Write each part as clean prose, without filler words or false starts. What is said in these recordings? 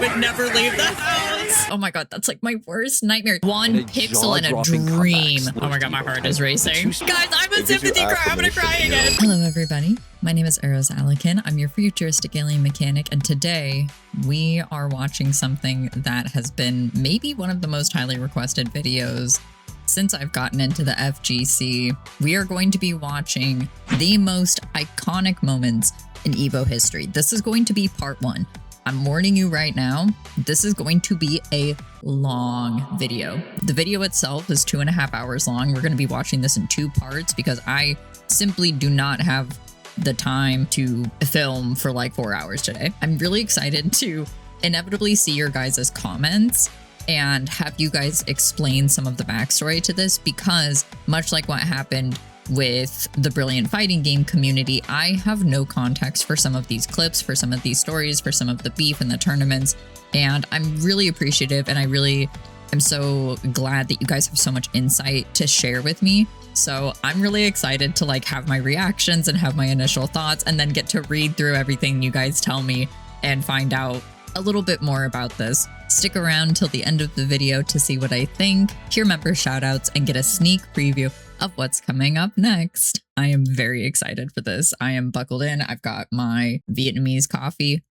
would never leave the house. Oh my god, that's like my worst nightmare. One pixel in a dream. Oh my god, my heart is racing. Guys, I'm a sympathy cry. I'm gonna cry again. Hello, everybody. My name is aerosalikenvt. I'm your futuristic alien mechanic, and today we are watching something that has been maybe one of the most highly requested videos since I've gotten into the FGC. We are going to be watching the most iconic moments in EVO history. This is going to be part one. I'm warning you right now, this is going to be a long video. The video itself is 2.5 hours long. We're going to be watching this in 2 parts because I simply do not have the time to film for like 4 hours today. I'm really excited to inevitably see your guys' comments and have you guys explain some of the backstory to this, because much like what happened with the Brilliant Fighting Game community, I have no context for some of these clips, for some of these stories, for some of the beef in the tournaments, and I'm really appreciative, and I'm so glad that you guys have so much insight to share with me. So I'm really excited to like have my reactions and have my initial thoughts, and then get to read through everything you guys tell me and find out a little bit more about this. Stick around till the end of the video to see what I think, hear member shoutouts, and get a sneak preview of what's coming up next. I am very excited for this. I am buckled in. I've got my Vietnamese coffee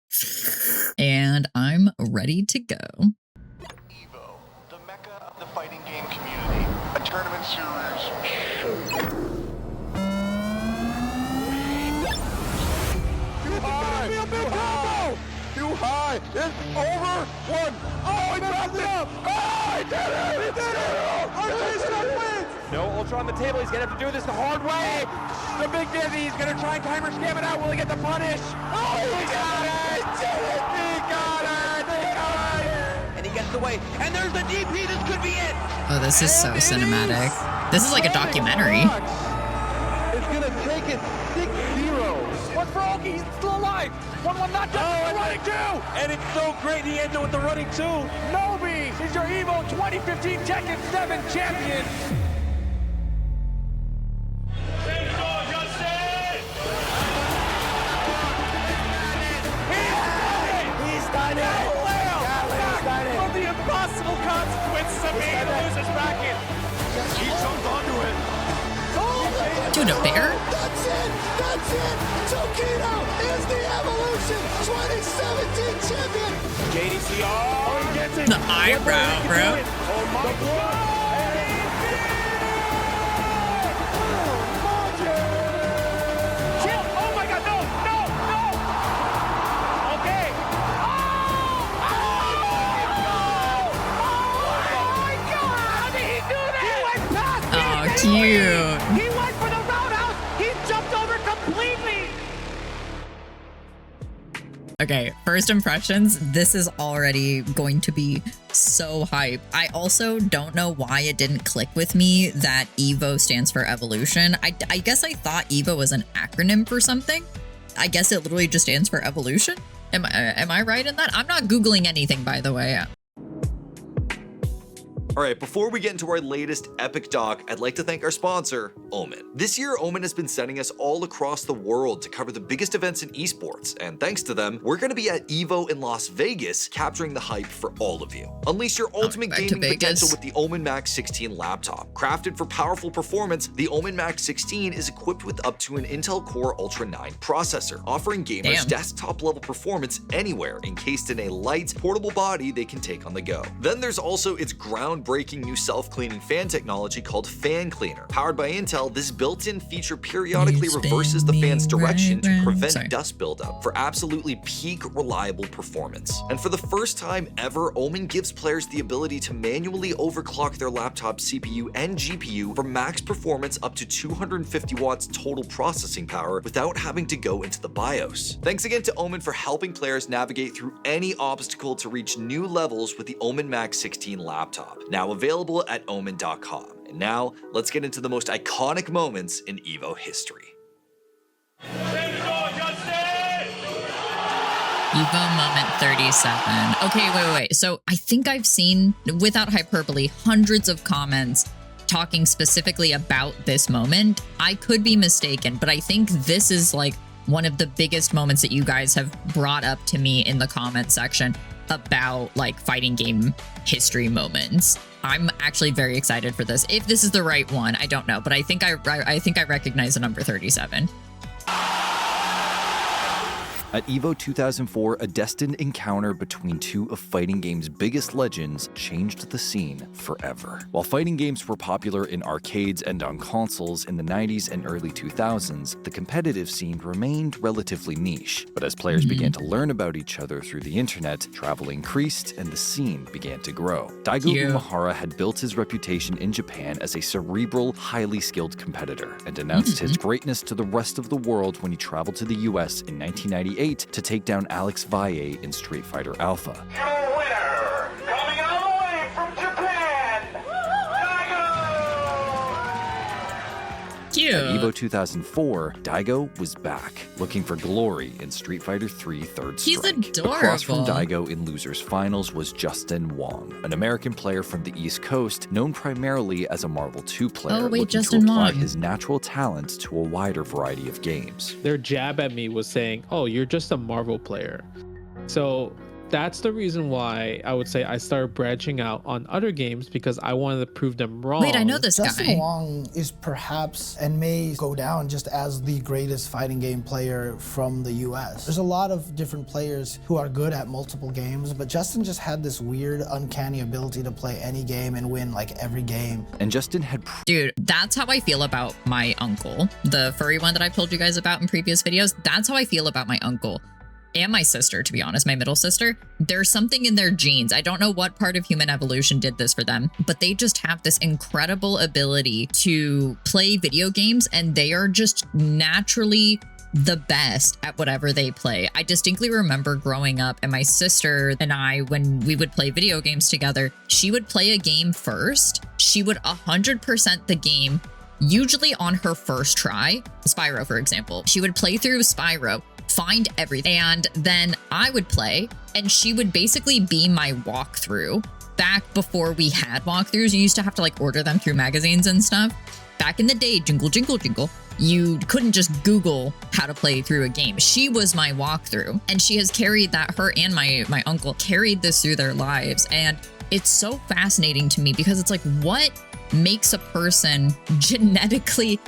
and I'm ready to go. EVO, the mecca of the fighting game community, a tournament series. Too high! It's over! One! Oh, I dropped it! Oh, I did it! He did it! Our wins! No Ultra on the table. He's gonna have to do this the hard way. The big Dizzy. He's gonna try and timer scam it out. Will he get the punish? Oh, he got it! Did it! He got it! He got it! And he gets away. And there's the DP. This could be it. Oh, this is so cinematic. This is like a documentary. It's gonna take it 6-0. What's for Oki? He's still alive. 1-1 not done. Running two. And it's so great he ends it with the running two. Nobi is your EVO 2015 Tekken 7 champion. From the impossible consequences of being in a loser's bracket. He jumped onto it. Dude, a bear? That's it! That's it! Tokido is the Evolution 2017 champion! JDCR. Oh, he gets it. The eyebrow, bro. Oh my god. Oh my god, no, no, no. Okay. Oh my god. How did he do that? He went past me. Oh, cute. He went for the roundhouse. He jumped over completely. Okay, first impressions, this is already going to be so hype. I also don't know why it didn't click with me that EVO stands for evolution. I guess I thought EVO was an acronym for something. I guess it literally just stands for evolution. Am I right in that? I'm not Googling anything, by the way. Alright, before we get into our latest epic doc, I'd like to thank our sponsor, Omen. This year, Omen has been sending us all across the world to cover the biggest events in esports, and thanks to them, we're going to be at EVO in Las Vegas, capturing the hype for all of you. Unleash your ultimate gaming potential with the Omen Max 16 laptop. Crafted for powerful performance, the Omen Max 16 is equipped with up to an Intel Core Ultra 9 processor, offering gamers desktop-level performance anywhere, encased in a light, portable body they can take on the go. Then there's also its groundbreaking new self-cleaning fan technology called Fan Cleaner. Powered by Intel, this built-in feature periodically reverses the fan's direction to prevent dust buildup for absolutely peak reliable performance. And for the first time ever, Omen gives players the ability to manually overclock their laptop CPU and GPU for max performance up to 250 watts total processing power without having to go into the BIOS. Thanks again to Omen for helping players navigate through any obstacle to reach new levels with the Omen Max 16 laptop. Now available at omen.com. And now, let's get into the most iconic moments in EVO history. EVO moment 37. Okay, wait. So I think I've seen, without hyperbole, hundreds of comments talking specifically about this moment. I could be mistaken, but I think this is like one of the biggest moments that you guys have brought up to me in the comment section. about like fighting game history moments. I'm actually very excited for this. If this is the right one, I don't know, but I think I recognize the number 37. At EVO 2004, a destined encounter between two of fighting games' biggest legends changed the scene forever. While fighting games were popular in arcades and on consoles in the 90s and early 2000s, the competitive scene remained relatively niche. But as players began to learn about each other through the internet, travel increased and the scene began to grow. Daigo Umehara had built his reputation in Japan as a cerebral, highly skilled competitor, and announced his greatness to the rest of the world when he traveled to the US in 1998 to take down Alex Valle in Street Fighter Alpha. Your winner, coming all the way from Japan, Cute. At EVO 2004, Daigo was back, looking for glory in Street Fighter 3 Third Strike. He's adorable. Across from Daigo in Losers Finals was Justin Wong, an American player from the East Coast, known primarily as a Marvel 2 player, looking Justin to apply Wong. his natural talents to a wider variety of games. Their jab at me was saying, oh, you're just a Marvel player. So that's the reason why I would say I started branching out on other games, because I wanted to prove them wrong. Wait, I know this Justin guy. Wong is perhaps and may go down just as the greatest fighting game player from the US. There's a lot of different players who are good at multiple games, but Justin just had this weird, uncanny ability to play any game and win like every game. And Justin had Dude, that's how I feel about my uncle. The furry one that I've told you guys about in previous videos. That's how I feel about my uncle. And my sister, to be honest, my middle sister. There's something in their genes. I don't know what part of human evolution did this for them, but they just have this incredible ability to play video games, and they are just naturally the best at whatever they play. I distinctly remember growing up and my sister and I, when we would play video games together, she would play a game first. She would 100% the game, usually on her first try. Spyro, for example. She would play through Spyro, find everything, and then I would play, and she would basically be my walkthrough. Back before we had walkthroughs, you used to have to like order them through magazines and stuff. Back in the day, jingle, jingle, jingle, you couldn't just Google how to play through a game. She was my walkthrough, and she has carried that, her and my uncle carried this through their lives. And it's so fascinating to me because it's like, what makes a person genetically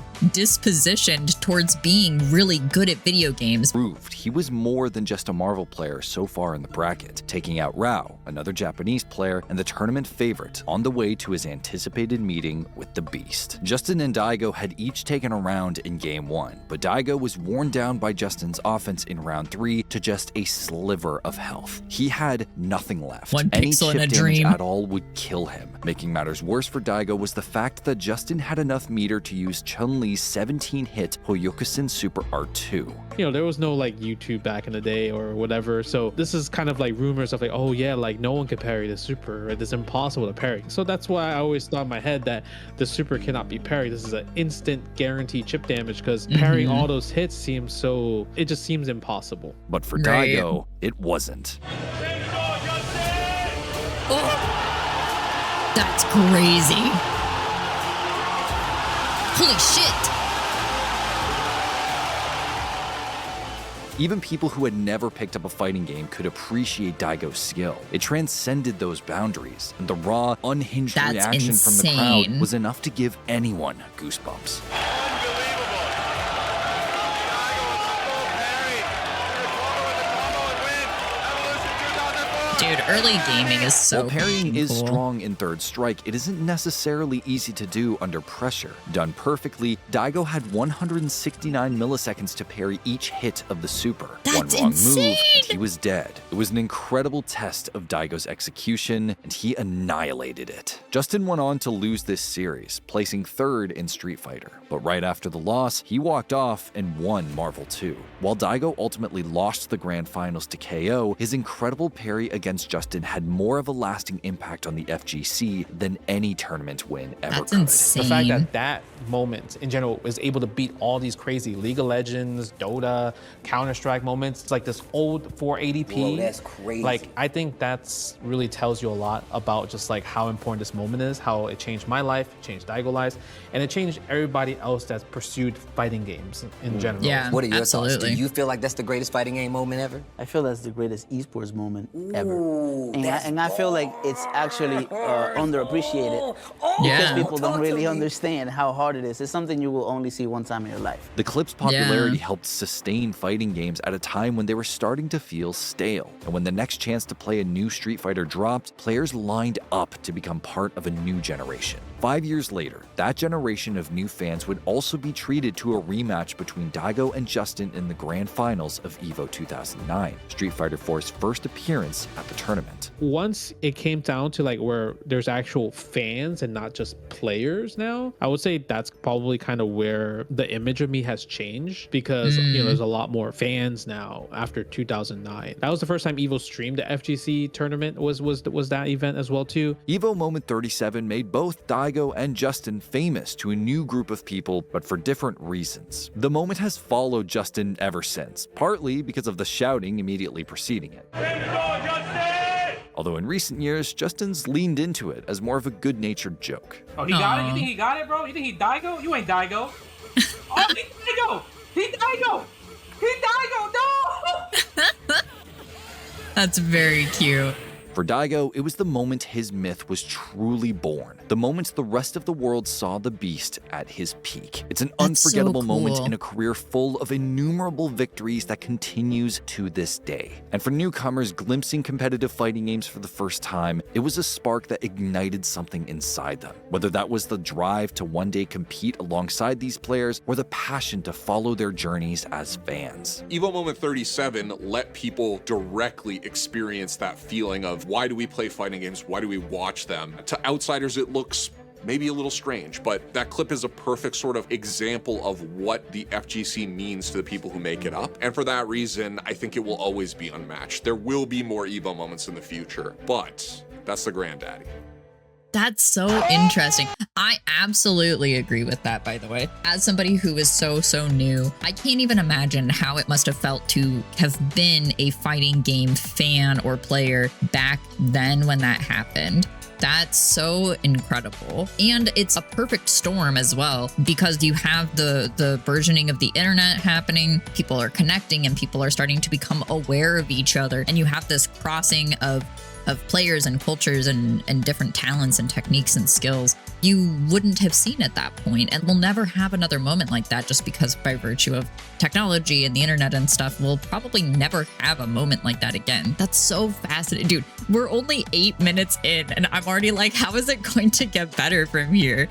dispositioned towards being really good at video games? Proved he was more than just a Marvel player so far in the bracket, taking out Rao, another Japanese player and the tournament favorite, on the way to his anticipated meeting with the Beast. Justin and Daigo had each taken a round in Game 1, but Daigo was worn down by Justin's offense in Round 3 to just a sliver of health. He had nothing left. One Any pixel chip in a damage dream. at all would kill him. Making matters worse for Daigo was the fact that Justin had enough meter to use Chun-Li's 17-hit Hoyokusen Super R2. You know, there was no like YouTube back in the day or whatever, so this is kind of like rumors of like, oh yeah, like no one can parry the super, right? It's impossible to parry. So that's why I always thought in my head that the super cannot be parried. This is an instant guaranteed chip damage, because parrying all those hits seems so, it just seems impossible. But for Right. Daigo, it wasn't. That's crazy. Holy shit. Even people who had never picked up a fighting game could appreciate Daigo's skill. It transcended those boundaries, and the raw, unhinged That's reaction from the insane. crowd was enough to give anyone goosebumps. Dude, early gaming is so While parrying is cool. strong in Third Strike, it isn't necessarily easy to do under pressure. Done perfectly, Daigo had 169 milliseconds to parry each hit of the super. That's One wrong move, insane! and he was dead. It was an incredible test of Daigo's execution, and he annihilated it. Justin went on to lose this series, placing third in Street Fighter. But right after the loss, he walked off and won Marvel 2. While Daigo ultimately lost the grand finals to KO, his incredible parry against Justin had more of a lasting impact on the FGC than any tournament win ever That's could. insane. The fact that that moment in general was able to beat all these crazy League of Legends, Dota, Counter-Strike moments. It's like this old 480p. Whoa, that's crazy. Like, I think that's really tells you a lot about just like how important this moment is, how it changed my life, changed Daigo lives, and it changed everybody else that's pursued fighting games in general. Yeah, What are your thoughts? absolutely. Do you feel like that's the greatest fighting game moment ever? I feel that's the greatest esports moment ever. And I feel like it's actually underappreciated because people don't really understand how hard it is. It's something you will only see one time in your life. The clip's popularity helped sustain fighting games at a time when they were starting to feel stale. And when the next chance to play a new Street Fighter dropped, players lined up to become part of a new generation. 5 years later, that generation of new fans would also be treated to a rematch between Daigo and Justin in the grand finals of EVO 2009, Street Fighter 4's first appearance at the tournament. Once it came down to like where there's actual fans and not just players now, I would say that's probably kind of where the image of me has changed, because you know, there's a lot more fans now after 2009. That was the first time EVO streamed the FGC tournament, was that event as well too. EVO Moment 37 made both Daigo and Justin famous to a new group of people, but for different reasons. The moment has followed Justin ever since, partly because of the shouting immediately preceding it. Although in recent years, Justin's leaned into it as more of a good-natured joke. Oh, he got it? You think he got it, bro? You think he Daigo? You ain't Daigo. Oh, he Daigo! He Daigo! He Daigo! No! That's very cute. For Daigo, it was the moment his myth was truly born. The moment the rest of the world saw the beast at his peak. It's an unforgettable moment in a career full of innumerable victories that continues to this day. And for newcomers glimpsing competitive fighting games for the first time, it was a spark that ignited something inside them. Whether that was the drive to one day compete alongside these players, or the passion to follow their journeys as fans. EVO Moment 37 let people directly experience that feeling of, why do we play fighting games? Why do we watch them? To outsiders, it looks maybe a little strange, but that clip is a perfect sort of example of what the FGC means to the people who make it up. And for that reason, I think it will always be unmatched. There will be more EVO moments in the future, but that's the granddaddy. That's so interesting. I absolutely agree with that, by the way. As somebody who is so new, I can't even imagine how it must have felt to have been a fighting game fan or player back then when that happened. That's so incredible. And it's a perfect storm as well, because you have the burgeoning of the internet happening, people are connecting and people are starting to become aware of each other. And you have this crossing of players and cultures and different talents and techniques and skills you wouldn't have seen at that point. And we'll never have another moment like that, just because by virtue of technology and the internet and stuff, we'll probably never have a moment like that again. That's so fascinating. Dude, we're only 8 minutes in and I'm already like, how is it going to get better from here?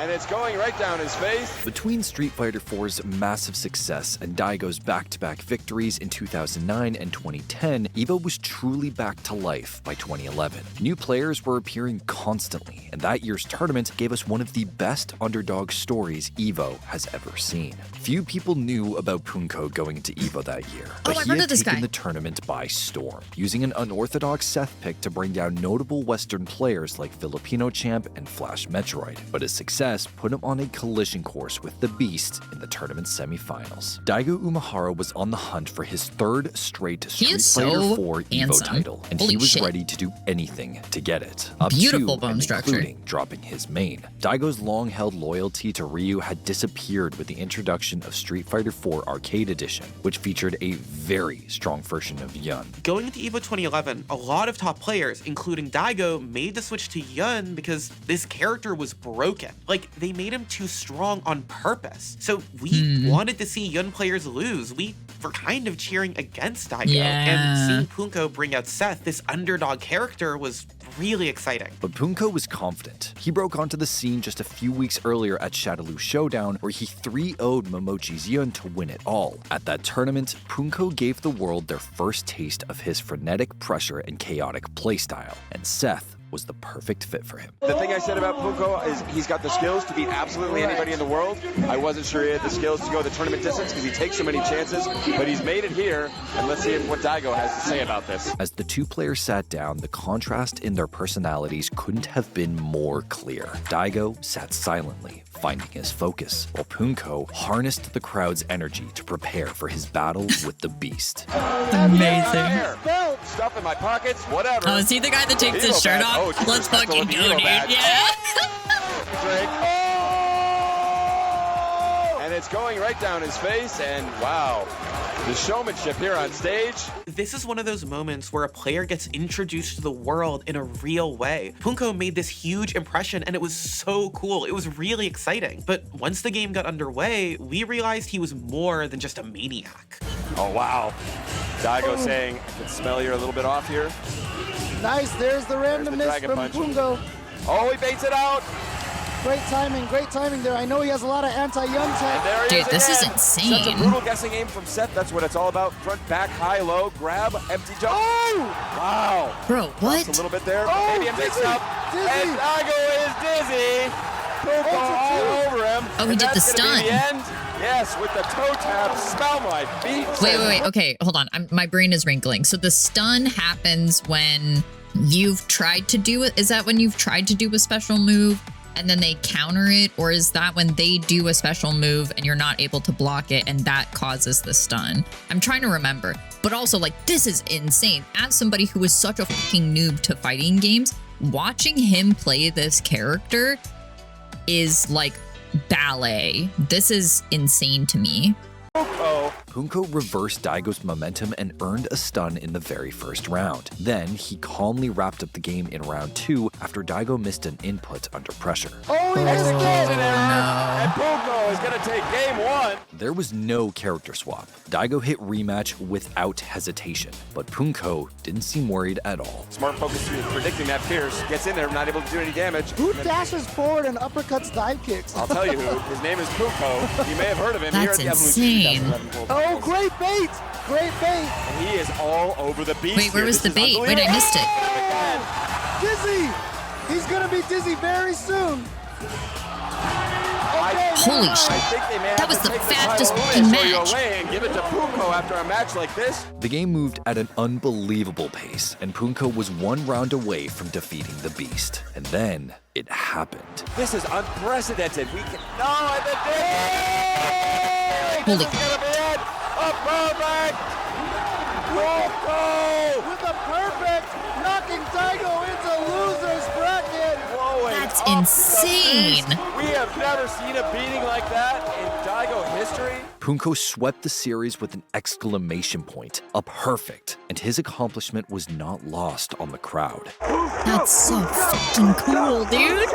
It's going right down his face. Between Street Fighter 4's massive success and Daigo's back-to-back victories in 2009 and 2010, EVO was truly back to life by 2011. New players were appearing constantly, and that year's tournament gave us one of the best underdog stories EVO has ever seen. Few people knew about Punko going into EVO that year, but he had taken the tournament by storm, using an unorthodox Seth pick to bring down notable Western players like Filipino Champ and Flash Metroid. But his success put him on a collision course with the Beast in the tournament semifinals. Daigo Umehara was on the hunt for his third straight Street Fighter 4 EVO title, and he was ready to do anything to get it. Beautiful bone structure. Including dropping his main. Daigo's long-held loyalty to Ryu had disappeared with the introduction of Street Fighter 4 Arcade Edition, which featured a very strong version of Yun. Going into EVO 2011, a lot of top players, including Daigo, made the switch to Yun because this character was broken. Like, they made him too strong on purpose. So we wanted to see Yun players lose. We were kind of cheering against Daigo. And seeing Punko bring out Seth, this underdog character, was really exciting. But Punko was confident. He broke onto the scene just a few weeks earlier at Shadaloo Showdown, where he 3-0'd Momochi's Yun to win it all. At that tournament, Punko gave the world their first taste of his frenetic pressure and chaotic playstyle, and Seth was the perfect fit for him. The thing I said about Punko is he's got the skills to beat absolutely anybody in the world. I wasn't sure he had the skills to go the tournament distance because he takes so many chances, but he's made it here, and let's see what Daigo has to say about this. As the two players sat down, the contrast in their personalities couldn't have been more clear. Daigo sat silently, finding his focus, while Punko harnessed the crowd's energy to prepare for his battle with the Beast. Amazing. Stuff in my pockets, whatever. Oh, is he the guy that takes his shirt off? Oh, let's fucking go, dude. Yeah. And it's going right down his face, and wow. The showmanship here on stage. This is one of those moments where a player gets introduced to the world in a real way. Punko made this huge impression and it was so cool. It was really exciting. But once the game got underway, we realized he was more than just a maniac. Oh, wow. Daigo saying, I can smell you're a little bit off here. Nice, there's the randomness from Punko. Oh, he baits it out. Great timing there. I know he has a lot of anti-Yun tech. Dude, this is insane. That's a brutal guessing aim from Seth. That's what it's all about. Front, back, high, low, grab, empty jump. Oh! Wow. Bro, what? Just a little bit there. Oh, Maybe a mix up. Dizzy. And Daigo is dizzy. Punko all over him. Oh, he did the stun. The end. Yes, with the toe tap. Smell my feet. Wait. Okay, hold on. My brain is wrinkling. So the stun happens when you've tried to do it. Is that when you've tried to do a special move and then they counter it? Or is that when they do a special move and you're not able to block it and that causes the stun? I'm trying to remember. But also, like, this is insane. As somebody who is such a fucking noob to fighting games, watching him play this character is like ballet. This is insane to me. Punko reversed Daigo's momentum and earned a stun in the very first round. Then he calmly wrapped up the game in round 2 after Daigo missed an input under pressure. Oh, he missed again! And Punko is going to take game 1. There was no character swap. Daigo hit rematch without hesitation, but Punko didn't seem worried at all. Smart focus predicting that Pierce gets in there, not able to do any damage. Who dashes forward and uppercuts dive kicks? I'll tell you who. His name is Punko. You may have heard of him That's here at the insane. Evolution 2011 World. Oh, great bait! Great bait! And he is all over the beast. Wait, where was the bait? Wait, I missed it. Dizzy! He's gonna be dizzy very soon. Okay, Holy shit. I think they may have That was to the take fastest title fucking away, throw you match. away and give it to Punko after a match like this. The game moved at an unbelievable pace, and Punko was 1 round away from defeating the beast. And then it happened. This is unprecedented. We can and the Holy. This is gonna be it. A perfect. Punko with a perfect, knocking Daigo into loser's bracket. That's insane. We have never seen a beating like that in Daigo history. Punko swept the series with an exclamation point, a perfect, and his accomplishment was not lost on the crowd. That's so fucking cool, dude.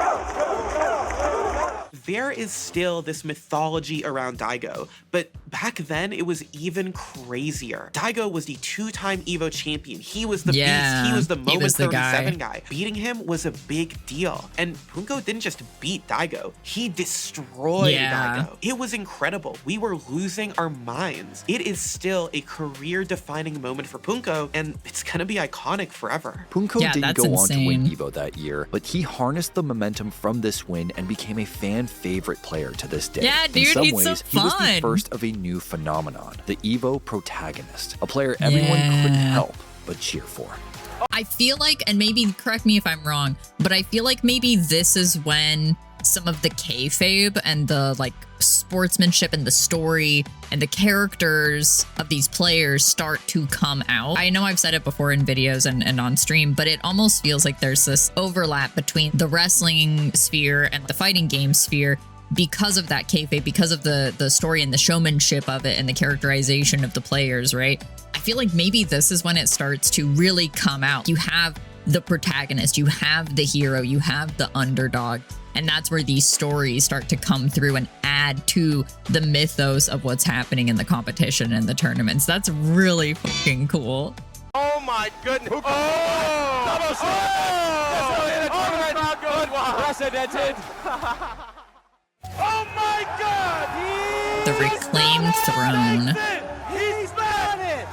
There is still this mythology around Daigo, but back then it was even crazier. Daigo was the 2-time EVO champion. He was the beast. He was the Moment 37 guy. Beating him was a big deal. And Punko didn't just beat Daigo, he destroyed Daigo. It was incredible. We were losing our minds. It is still a career-defining moment for Punko, and it's gonna be iconic forever. Punko didn't go on to win EVO that year, but he harnessed the momentum from this win and became a fan favorite player to this day. Yeah, dude, in some he's ways, so he was the fun. first of a new phenomenon, the EVO protagonist, a player everyone couldn't help but cheer for. I feel like, and maybe correct me if I'm wrong, but I feel like maybe this is when some of the kayfabe and the like sportsmanship and the story and the characters of these players start to come out. I know I've said it before in videos and on stream, but it almost feels like there's this overlap between the wrestling sphere and the fighting game sphere because of that kayfabe, because of the story and the showmanship of it and the characterization of the players, right? I feel like maybe this is when it starts to really come out. You have the protagonist, you have the hero, you have the underdog, and that's where these stories start to come through and add to the mythos of what's happening in the competition and the tournaments. That's really fucking cool. Oh my goodness. Double unprecedented. Oh my God! The reclaimed throne. He's done it!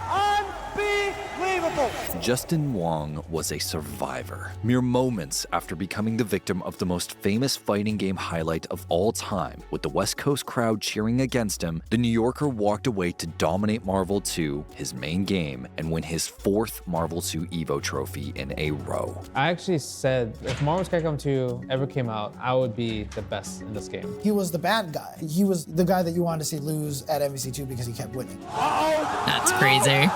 Unbelievable! Justin Wong was a survivor. Mere moments after becoming the victim of the most famous fighting game highlight of all time, with the West Coast crowd cheering against him, the New Yorker walked away to dominate Marvel 2, his main game, and win his 4th Marvel 2 EVO trophy in a row. I actually said if Marvel vs. Capcom 2 ever came out, I would be the best in this game. He was the bad guy. He was the guy that you wanted to see lose at MVC2 because he kept winning. That's crazy.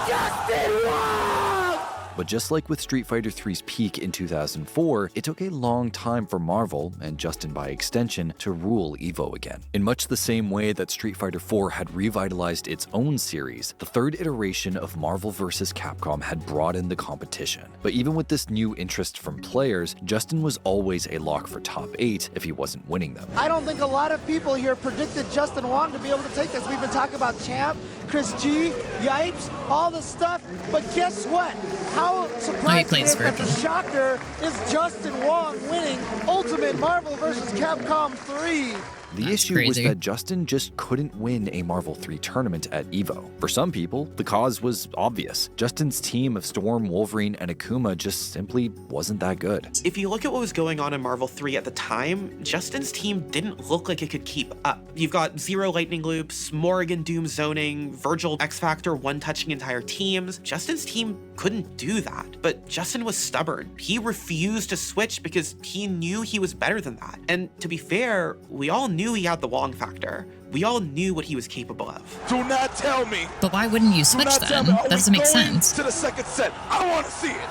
Justin Wong! But just like with Street Fighter 3's peak in 2004, it took a long time for Marvel, and Justin by extension, to rule EVO again. In much the same way that Street Fighter 4 had revitalized its own series, the third iteration of Marvel vs. Capcom had broadened the competition. But even with this new interest from players, Justin was always a lock for top 8 if he wasn't winning them. I don't think a lot of people here predicted Justin Wong to be able to take this. We've been talking about Champ, Chris G, Yipes, all this stuff, but guess what? How surprising is that the shocker is Justin Wong winning Ultimate Marvel vs. Capcom 3. The issue was that Justin just couldn't win a Marvel 3 tournament at EVO. For some people, the cause was obvious. Justin's team of Storm, Wolverine, and Akuma just simply wasn't that good. If you look at what was going on in Marvel 3 at the time, Justin's team didn't look like it could keep up. You've got Zero Lightning Loops, Morrigan Doom zoning, Virgil X-Factor one-touching entire teams. Justin's team couldn't do that, but Justin was stubborn. He refused to switch because he knew he was better than that. And to be fair, we all knew he had the Wong factor. We all knew what he was capable of. Do not tell me. But why wouldn't you switch then? That doesn't make sense. To the second set. I want to see it.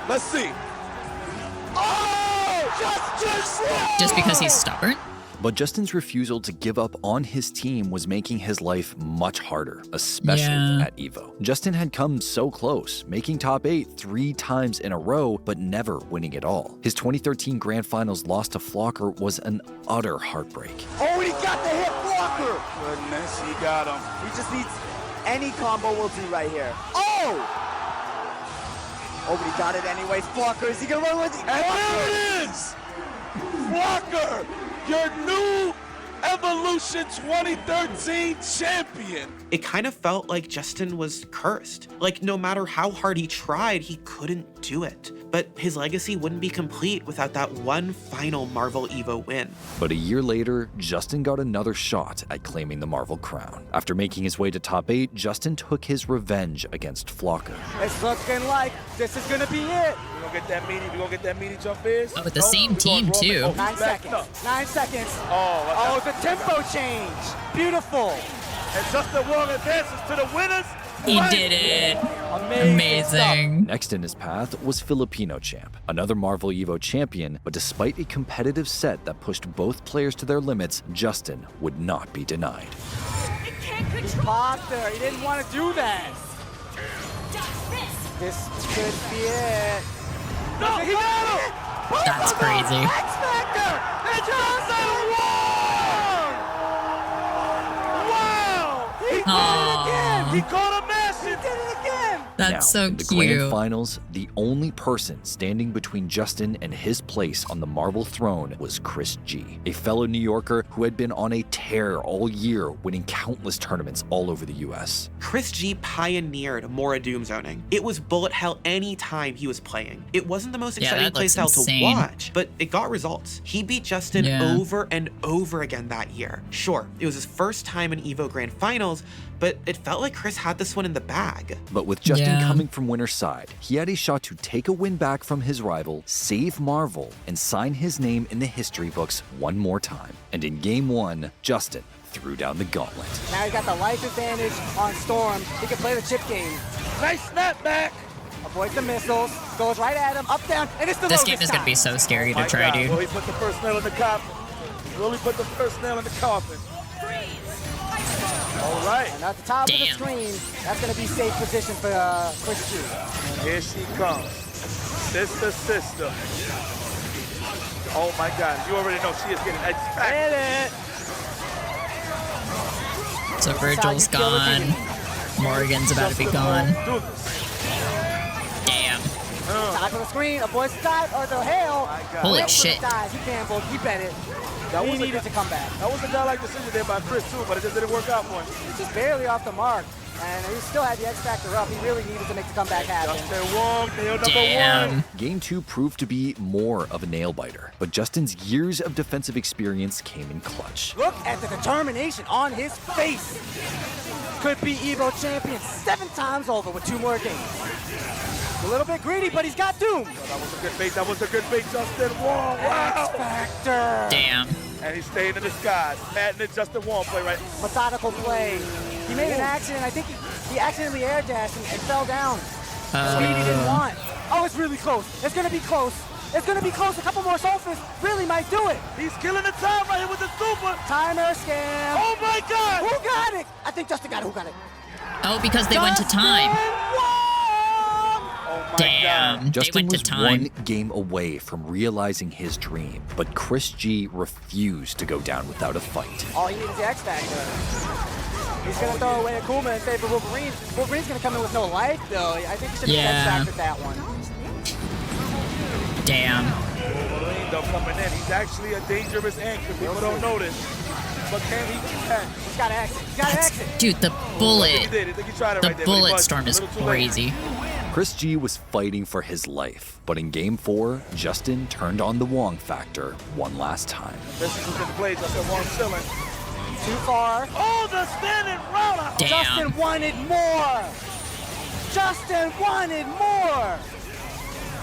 Let's see. Oh, just because he's stubborn? But Justin's refusal to give up on his team was making his life much harder, especially at EVO. Justin had come so close, making top 8 3 times in a row, but never winning it all. His 2013 Grand Finals loss to Flocker was an utter heartbreak. Oh, he got the hit Flocker! goodness, he got him. He just needs any combo will do right here. Oh! Oh, but he got it anyways. Flocker, is he gonna run with it? And there it is! Flocker! Your new Evolution 2013 champion. It kind of felt like Justin was cursed. Like no matter how hard he tried, he couldn't do it. But his legacy wouldn't be complete without that one final Marvel EVO win. But a year later, Justin got another shot at claiming the Marvel crown. After making his way to top 8, Justin took his revenge against Flocker. It's looking like this is gonna be it. We gonna get that meaty. We gonna get that meaty jump is. Oh, with the same team too. 9 seconds. 9 seconds. Oh, the tempo change. Beautiful. And Justin Wong advances to the winners. He did it. Amazing. Next in his path was Filipino champ, another Marvel EVO champion, but despite a competitive set that pushed both players to their limits, Justin would not be denied. He blocked there. He didn't want to do that. This could be it. No, he got him. That's crazy. X-Factor and Justin Wong. Wow. He did it again. He caught a mess. He did it again. That's so in the cute. Grand Finals, the only person standing between Justin and his place on the Marvel throne was Chris G, a fellow New Yorker who had been on a tear all year, winning countless tournaments all over the US. Chris G pioneered Mora Doom zoning. It was bullet hell anytime he was playing. It wasn't the most exciting playstyle to watch, but it got results. He beat Justin over and over again that year. Sure, it was his first time in EVO Grand Finals, but it felt like Chris had this one in the bag. But with Justin coming from winner's side, he had a shot to take a win back from his rival, save Marvel, and sign his name in the history books one more time. And in Game 1, Justin threw down the gauntlet. Now he's got the life advantage on Storm. He can play the chip game. Nice snapback. Avoids the missiles, goes right at him, up, down, and it's the This game is gonna be so scary to try, dude. Will he put the first nail in the coffin? Will he put the first nail in the coffin? All right. And at the top of the screen, that's going to be safe position for Chris G. And here she comes. Sister. Oh my God. You already know she is getting X-Factor. So Virgil's gone. Morgan's about to be gone. Damn. Top of the screen, avoids the dive or the hail. Holy shit. He gambled, he bet it. He needed to come back. That was a guy-like decision there by Chris too, but it just didn't work out for him. He's just barely off the mark. And he still had the X-Factor up. He really needed to make the comeback happen. Justin Wong, nail number 1. Game 2 proved to be more of a nail-biter, but Justin's years of defensive experience came in clutch. Look at the determination on his face. Could be EVO champion 7 times over with 2 more games. A little bit greedy, but he's got Doom. Oh, that was a good bait. That was a good bait, Justin Wong. Wow. X-Factor. Damn. And he's staying in the skies. Madden and Justin Wong play right. Methodical play. He made an accident. I think he accidentally air dashed and fell down. Speed he didn't want. Oh, it's really close. It's gonna be close. It's gonna be close. A couple more sulfurs really might do it. He's killing the time right here with the super. Timer scam. Oh my God! Who got it? I think Justin got it. Who got it? Oh, because they went to time. Oh my Damn, God. they Justin went to was time. one game away from realizing his dream, but Chris G refused to go down without a fight. All he needs is the X Factor. He's gonna throw away Akuma in favor of Wolverine. Wolverine's gonna come in with no life, though. I think he should have X Factored that one. Damn. Wolverine though coming in. He's actually a dangerous anchor. People don't know this. But can he catch? He's gotta exit. He's gotta exit. Dude, the bullet. The bullet but storm is crazy. Chris G was fighting for his life, but in Game 4, Justin turned on the Wong factor one last time. This is who's in play. Justin Wong chilling. Too far. Oh, the standing roller. Damn. Justin wanted more. Justin wanted more.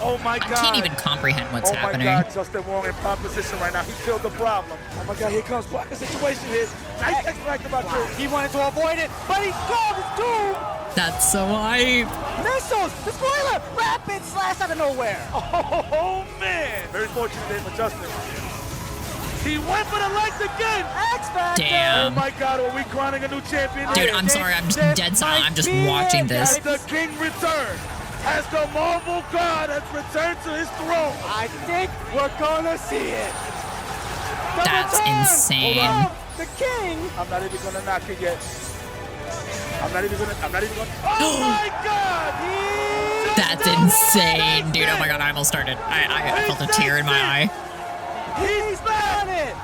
Oh my God. I can't even comprehend what's happening. Oh my God, Justin Wong in pop position right now. He killed the problem. Oh my God, here comes blocking situation here. Nice X Factor by Chris. He wanted to avoid it, but he called his doom. That's so hype. Missiles, the spoiler, rapid slash out of nowhere. Oh man. Very fortunate day for Justin. He went for the legs again. X Factor. Damn. Oh my God, are we crowning a new champion? Dude, I'm sorry, I'm just dead silent. I'm just watching this. The king returned. As the Marvel God has returned to his throne. I think we're gonna see it. The That's return insane. of the king. I'm not even gonna knock it yet. I'm not even gonna. Oh my God! That's insane, dude. Oh my God, I almost started. I felt a tear in my eye. He's done it.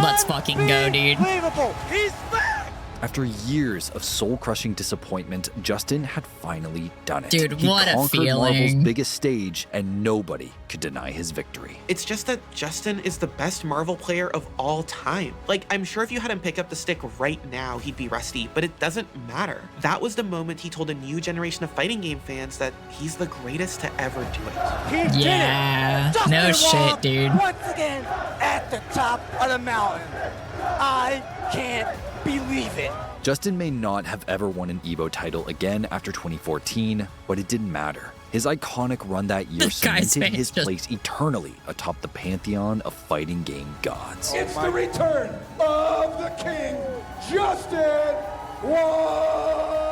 Let's fucking go, dude. Unbelievable. He's back. After years of soul-crushing disappointment, Justin had finally done it. Dude, he what a conquered feeling. Marvel's biggest stage, and nobody could deny his victory. It's just that Justin is the best Marvel player of all time. Like, I'm sure if you had him pick up the stick right now, he'd be rusty, but it doesn't matter. That was the moment he told a new generation of fighting game fans that he's the greatest to ever do it. He did Yeah, it. Justin no Wong, shit, dude. Once again, at the top of the mountain. I can't believe it. Justin may not have ever won an EVO title again after 2014, but it didn't matter. His iconic run that year This guy's cemented his face just- place eternally atop the pantheon of fighting game gods. It's the return of the king, Justin Wong.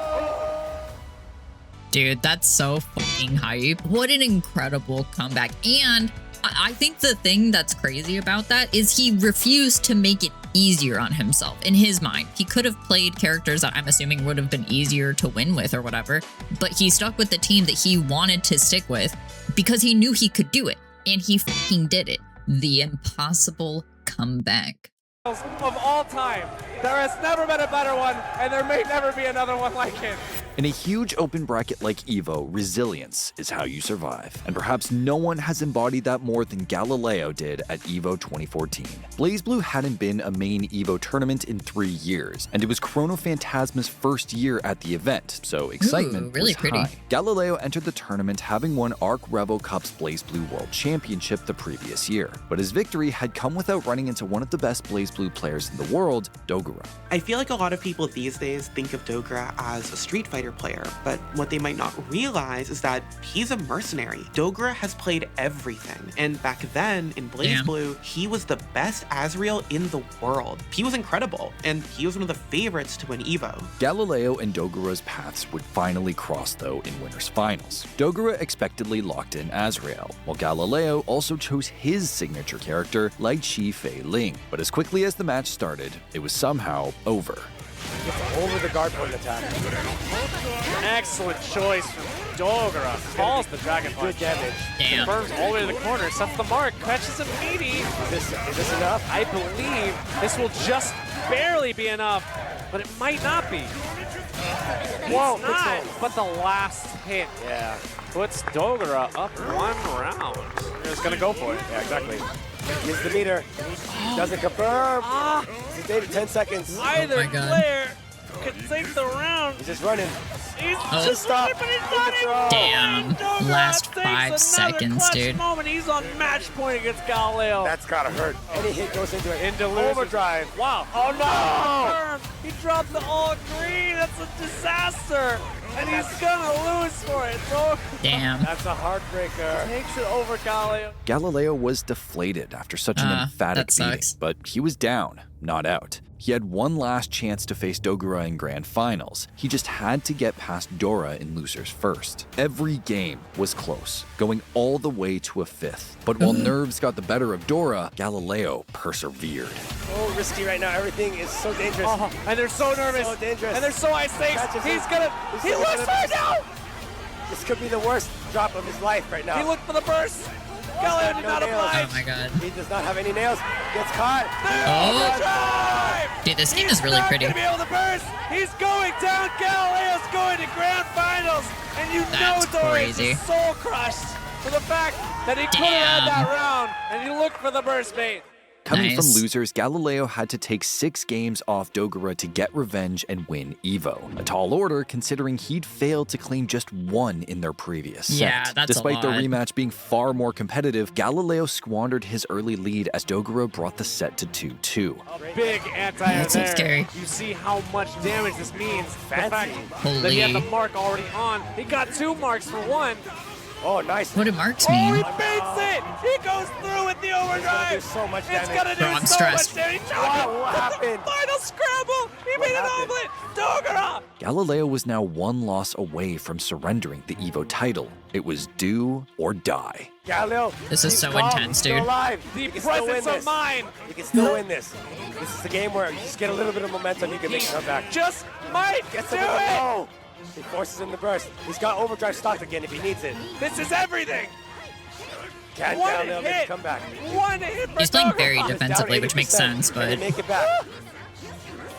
Dude, that's so fucking hype. What an incredible comeback. And I think the thing that's crazy about that is he refused to make it easier on himself. In his mind, he could have played characters that I'm assuming would have been easier to win with or whatever, but he stuck with the team that he wanted to stick with because he knew he could do it, and he fucking did it. The impossible comeback. Of all time. There has never been a better one, and there may never be another one like it. In a huge open bracket like EVO, resilience is how you survive. And perhaps no one has embodied that more than Galileo did at EVO 2014. BlazBlue hadn't been a main EVO tournament in 3 years, and it was Chrono Phantasma's first year at the event, so excitement really was pretty. high. Galileo entered the tournament having won Arc Revo Cup's BlazBlue World Championship the previous year, but his victory had come without running into one of the best BlazBlue players in the world, Dogura. I feel like a lot of people these days think of Dogura as a Street Fighter player, but what they might not realize is that he's a mercenary. Dogura has played everything, and back then in BlazBlue, he was the best Azrael in the world. He was incredible, and he was one of the favorites to win EVO. Galileo and Dogura's paths would finally cross though in winners finals. Dogura expectedly locked in Azrael, while Galileo also chose his signature character, Lai Chi Fei Ling. But as quickly as the match started, it was somehow over. It's over the guard point attack. Excellent choice from Dogura. Calls the Dragon Punch. Good damage. Damn. Confirms all the way to the corner, sets the mark, catches a meaty. Is this enough? I believe this will just barely be enough, but it might not be. Whoa, It's not, but the last hit puts Dogura up 1 round. He's gonna go for it. Yeah, exactly. Gives the meter. Doesn't confirm. He's dated 10 seconds. Either God. player could take the round. He's just running. He's Oh. just running, but he's not even. Damn. Dogura Last takes 5 another seconds, clutch dude. Moment. He's on match point against Galileo. That's gotta hurt. Any hit goes into it. Into losers. Overdrive. Wow. Oh no! He dropped the all green. That's a disaster. And he's gonna lose for it. Damn. That's a heartbreaker. Takes it over Galileo. Galileo was deflated after such an emphatic beating, but he was down, not out. He had one last chance to face Dogura in grand finals. He just had to get past Dora in losers first. Every game was close, going all the way to a fifth. But while nerves got the better of Dora, Galileo persevered. So risky right now. Everything is so dangerous. And they're so nervous. So dangerous. And they're so high stakes. He looks right now. This could be the worst drop of his life right now. He looked for the burst. Galileo did not oblige. Oh my god. He does not have any nails. Gets caught. Oh. Dude, this game is really pretty. He's not gonna be able to burst. He's going down. Galileo's going to grand finals. And you know Dorian is soul crushed for the fact that he could have had that round. And he looked for the burst bait. Coming from losers, Galileo had to take 6 games off Dogura to get revenge and win EVO. A tall order considering he'd failed to claim just 1 in their previous set. Yeah, that's Despite a the lot. rematch being far more competitive, Galileo squandered his early lead as Dogura brought the set to 2-2. Big anti-air That's so scary. You see how much damage this means. The fact Holy. that he had the mark already on. He got 2 marks for 1. Oh, nice. What do marks Oh, mean? he baits it! He goes through with the overdrive! It's gonna do so much damage. It's gonna do Bro, I'm so stressed. much damage! What happened? Final scramble! He made an omelet! Dogura! Galileo was now 1 loss away from surrendering the EVO title. It was do or die. Galileo. This is so calm. intense, Still dude. alive. The You can still win presence of this. mind! You can still win this. This is the game where you just get a little bit of momentum, you can make a comeback. Just might Gets do a little it! low. He forces him to burst. He's got overdrive stocked again if he needs it. This is everything! Can One Galileo make a hit. comeback? One hit for He's playing Dogura. very He's defensively, down which makes 80%. sense, Can he but make it back?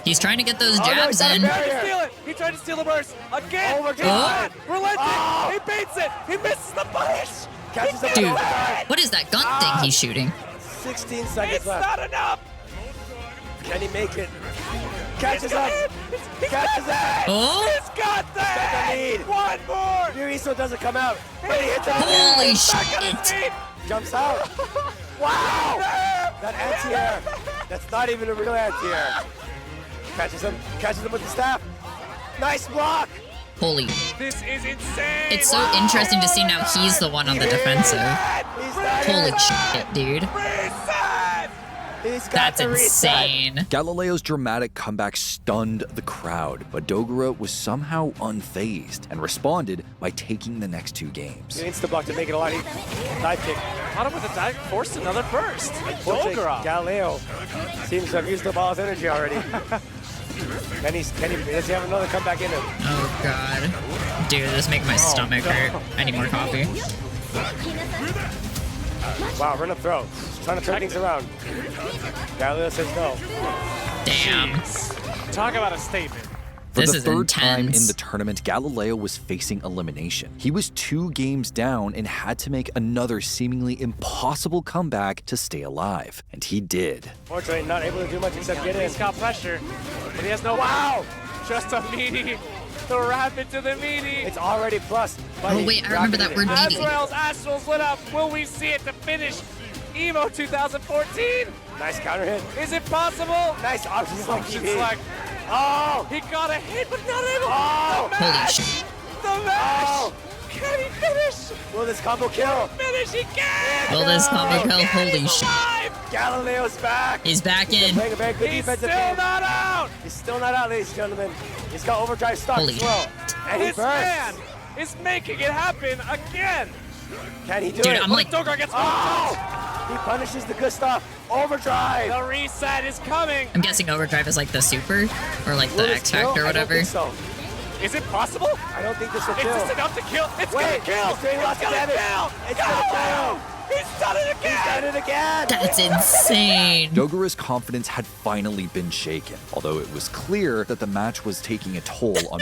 he's trying to get those no, jabs he's got a in. He tried to steal it. He tried to steal the burst again. Overdrive. Relenting. Oh. He baits it. He misses the punish. Catches him Dude, with overdrive. what is that gun thing he's shooting? 16 seconds It's left. not enough. Can he make it? Catches got up. it. He's Catches got it. Oh, He's got that. the lead. One more. Yuriso doesn't come out, but he hits it. holy Back on his shit. feet. Jumps out. Wow! That anti-air. That's not even a real anti-air. Catches him with the staff. Nice block. Holy. This is insane. It's so interesting to see now he's the one on the defensive. He's not Holy in. shit, dude. Reset. He's got That's the reset. insane. Galileo's dramatic comeback stunned the crowd, but Dogura was somehow unfazed and responded by taking the next 2 games. He insta-block to make it a lot easier. Dive kick. Caught him with a dive, forced another burst. Unfortunately, Dogura. Galileo seems to have used up all his energy already. Does he have another comeback in him? Oh god. Dude, this is making my stomach hurt. I need more coffee. Wow, run up throw. He's trying to turn things around. Galileo says no. Damn. Talk about a statement. For This the is 3rd time in intense. the tournament, Galileo was facing elimination. He was 2 games down and had to make another seemingly impossible comeback to stay alive. And he did. Fortunately, not able to do much except get in. He's got pressure, but he has no. Wow! Just a meaty. The rapid to the meaty. It's already plus. Oh wait, I remember that word meaty. Azrael's Astrals lit up. Will we see it to finish EVO 2014? Nice counter hit. Is it possible? Nice option select. Select. Oh! He got a hit, but not able. Oh! The Holy mash. shit. The mash. Oh! Can he finish? Will this combo kill? Finish. He can. Will this combo kill? Holy shit. Galileo's back. He's back in. Playing a very good He's defensive still game. not out. He's still not out, ladies and gentlemen. He's got overdrive stock Holy as well. And he This man bursts. is making it happen again. Can he do Dude, it? I'm like, Dogura gets Oh! He punishes the good stuff. Overdrive. The reset is coming. I'm guessing overdrive is like the super or like Will the this X kill? Factor or I don't whatever. think so. Is it possible? I don't think this will Is kill. this enough to kill? It's Wait, gonna kill. he's doing lots of gonna damage. kill. It's gonna kill. He's done it again. He's done it again. That's insane. Dogura's confidence had finally been shaken, although it was clear that the match was taking a toll on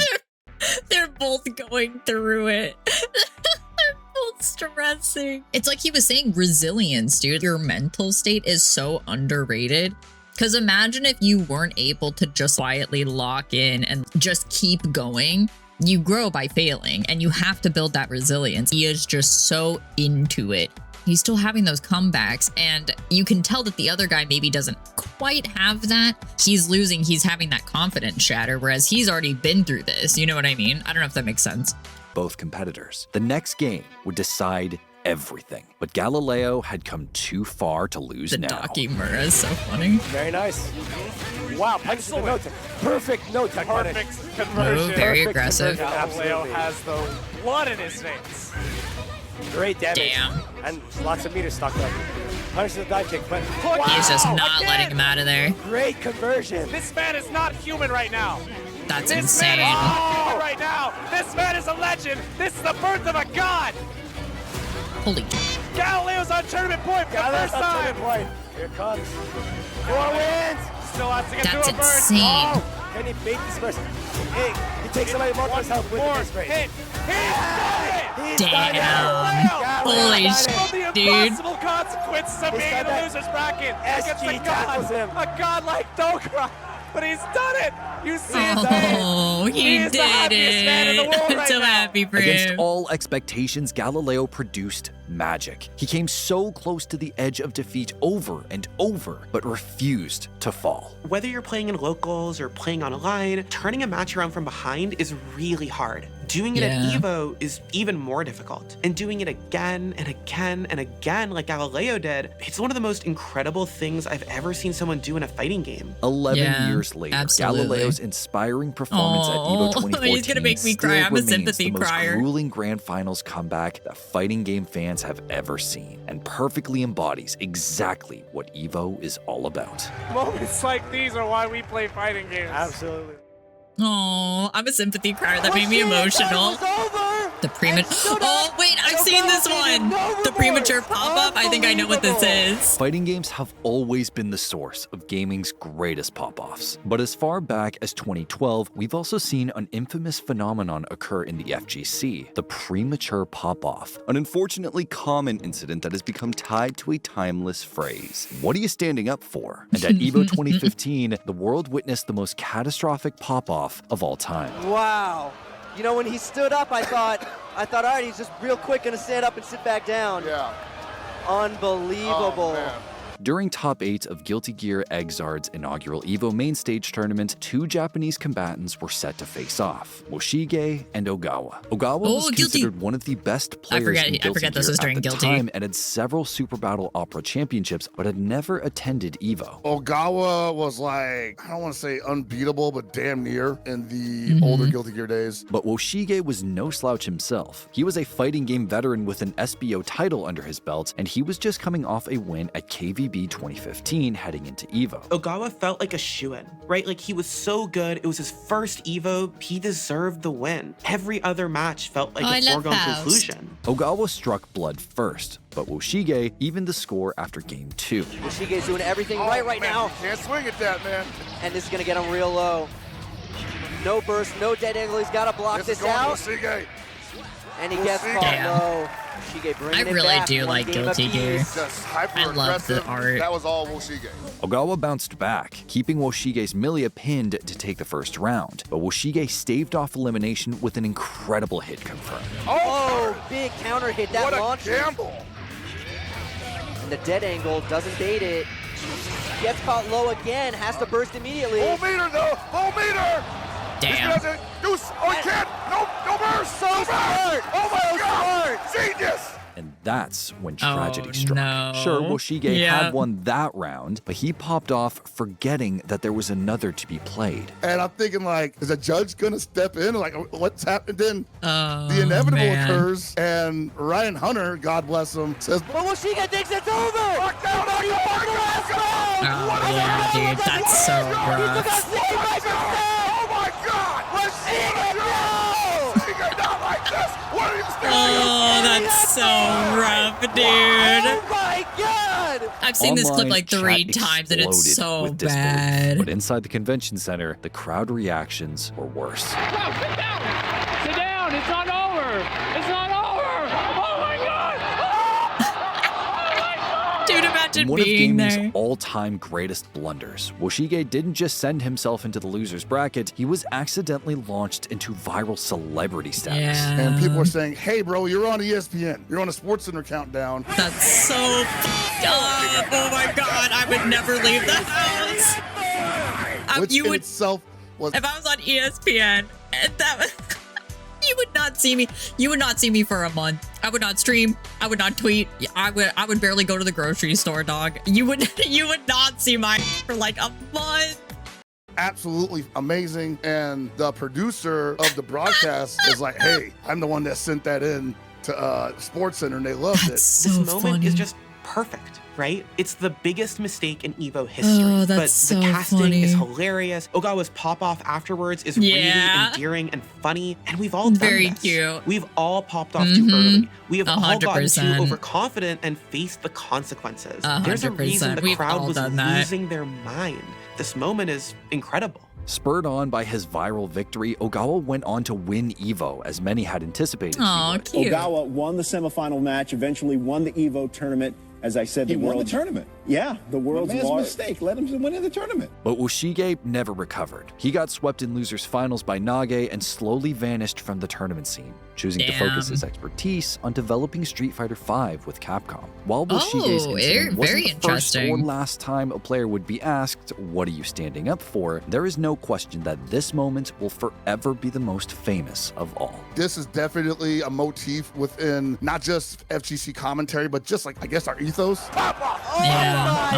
They're both going through it. They're both stressing. It's like he was saying, resilience, dude. Your mental state is so underrated. Because imagine if you weren't able to just quietly lock in and just keep going. You grow by failing, and you have to build that resilience. He is just so into it. He's still having those comebacks, and you can tell that the other guy maybe doesn't quite have that. He's losing, he's having that confidence shatter, whereas he's already been through this. You know what I mean? I don't know if that makes sense. both competitors. The next game would decide everything, but Galileo had come too far to lose now. The Dakimura is so funny. Very nice. Wow, punishes the no-tech. Perfect no-tech punish. Perfect conversion. Oh, very aggressive. Galileo has the blood in his veins. Great damage. Damn. And lots of meters stocked up. Punishes the dive kick, but He's just not letting him out of there. Great conversion. This man is not human right now. That's This insane. man is not human right now. This man is a legend. This is the birth of a god. Holy. Galileo's on tournament point for the first time. Point. Here it comes. 4 wins. Still has to get That's through a burst. insane. Oh, can he bait this person? Hey, he takes somebody Marco's help with the first hit. He's done it. Damn. Holy From the dude. impossible consequences of being in the loser's bracket against SG a tackles him. god like Dokra. But he's done it. You see his face. Oh, he is the did happiest man in the world it. right So now. happy for Against him. all expectations, Galileo produced magic. He came so close to the edge of defeat over and over, but refused to fall. Whether you're playing in locals or playing online, turning a match around from behind is really hard. Doing it at EVO is even more difficult. And doing it again and again and again like Galileo did, it's one of the most incredible things I've ever seen someone do in a fighting game. 11 years later, absolutely. Galileo's inspiring performance at EVO 2014 he's gonna make me still cry. I'm a remains sympathy the most crier. grueling grand finals comeback that fighting game fans have ever seen, and perfectly embodies exactly what EVO is all about. Moments like these are why we play fighting games. Absolutely. Oh, I'm a sympathy crier. That made me emotional. The premature. Oh, wait, I've seen this one. The premature pop-up. I think I know what this is. Fighting games have always been the source of gaming's greatest pop-offs. But as far back as 2012, we've also seen an infamous phenomenon occur in the FGC, the premature pop-off, an unfortunately common incident that has become tied to a timeless phrase. What are you standing up for? And at EVO 2015, the world witnessed the most catastrophic pop-off of all time. Wow. You know, when he stood up, I thought, all right, he's just real quick gonna stand up and sit back down. Yeah. Unbelievable. Oh, During Top 8 of Guilty Gear Exard's inaugural EVO main stage tournament, 2 Japanese combatants were set to face off, Woshige and Ogawa. Ogawa was considered one of the best players in Guilty Gear this was during at the Guilty. time and had several Super Battle Opera championships, but had never attended EVO. Ogawa was like, I don't want to say unbeatable, but damn near in the older Guilty Gear days. But Woshige was no slouch himself. He was a fighting game veteran with an SBO title under his belt, and he was just coming off a win at KVB 2015 heading into EVO. Ogawa felt like a shoo-in, right? Like he was so good. It was his first EVO. He deserved the win. Every other match felt like a foregone conclusion. Ogawa struck blood first, but Woshige evened the score after game 2. Woshige's doing everything right now. Can't swing at that, man. And this is gonna get him real low. No burst, no dead angle. He's gotta block this out. Woshigue. And he gets caught low. Woshigue bringing I it really back. do like Guilty Gear. Just I love the art. That was all Woshige. Ogawa bounced back, keeping Woshige's Milia pinned to take the first round, but Woshige staved off elimination with an incredible hit confirmed. Oh, big counter hit. That What a launch. gamble. And the dead angle doesn't bait it. Gets caught low again. Has to burst immediately. Full meter though. Full meter. Damn. Oh, he can't. No burst. So smart. Oh my so God. smart. Genius. And that's when tragedy struck. No. Sure, Woshige had won that round, but he popped off forgetting that there was another to be played. And I'm thinking, like, is a judge gonna step in? Like, what's happened? Then Oh, the inevitable man. occurs, and Ryan Hunter, God bless him, says, But Woshiga thinks it's over. "Lock down, lock down, lock down." Oh, yeah, dude, that's so rough. Oh my God! Woshiga, no! Woshiga, not like this. What are you standing Oh, that's so rough, dude. Oh my God! I've seen this clip Online like 3 chat times and it's exploded so with disbelief. bad. But inside the convention center, the crowd reactions were worse. Sit down. It's not over. It's not over. Oh my God. Dude, imagine One of being gaming's there. all-time greatest blunders, Woshige didn't just send himself into the loser's bracket, he was accidentally launched into viral celebrity status. Yeah. And people are saying, "Hey, bro, you're on ESPN. You're on a SportsCenter countdown." That's so fucked up. Oh my God, I would never leave the house. Which You in would, itself was if I was on ESPN, and that was, you would not see me. You would not see me for a month. I would not stream. I would not tweet. I would barely go to the grocery store, dog. You would not see my for like a month. Absolutely amazing. And the producer of the broadcast is like, hey, I'm the one that sent that in to SportsCenter, and they loved it. So this moment funny. is just perfect, right? It's the biggest mistake in EVO history, but so the casting funny. is hilarious. Ogawa's pop-off afterwards is really endearing and funny, and we've all done Very this. cute. We've all popped off too early. We have all 100%. gotten too overconfident and faced the consequences. There's a reason the We've crowd all was done that. losing their mind. This moment is incredible. Spurred on by his viral victory, Ogawa went on to win EVO, as many had anticipated. Aw, cute. Ogawa won the semifinal match, eventually won the EVO tournament. As I said, he won the tournament. Yeah, the world's man's largest mistake led him to winning the tournament. But Ushige never recovered. He got swept in losers finals by Nage and slowly vanished from the tournament scene, choosing to focus his expertise on developing Street Fighter V with Capcom. While Ushige's incident wasn't the first or last time a player would be asked, what are you standing up for, there is no question that this moment will forever be the most famous of all. This is definitely a motif within not just FGC commentary, but just like, I guess, our ethos. Yeah,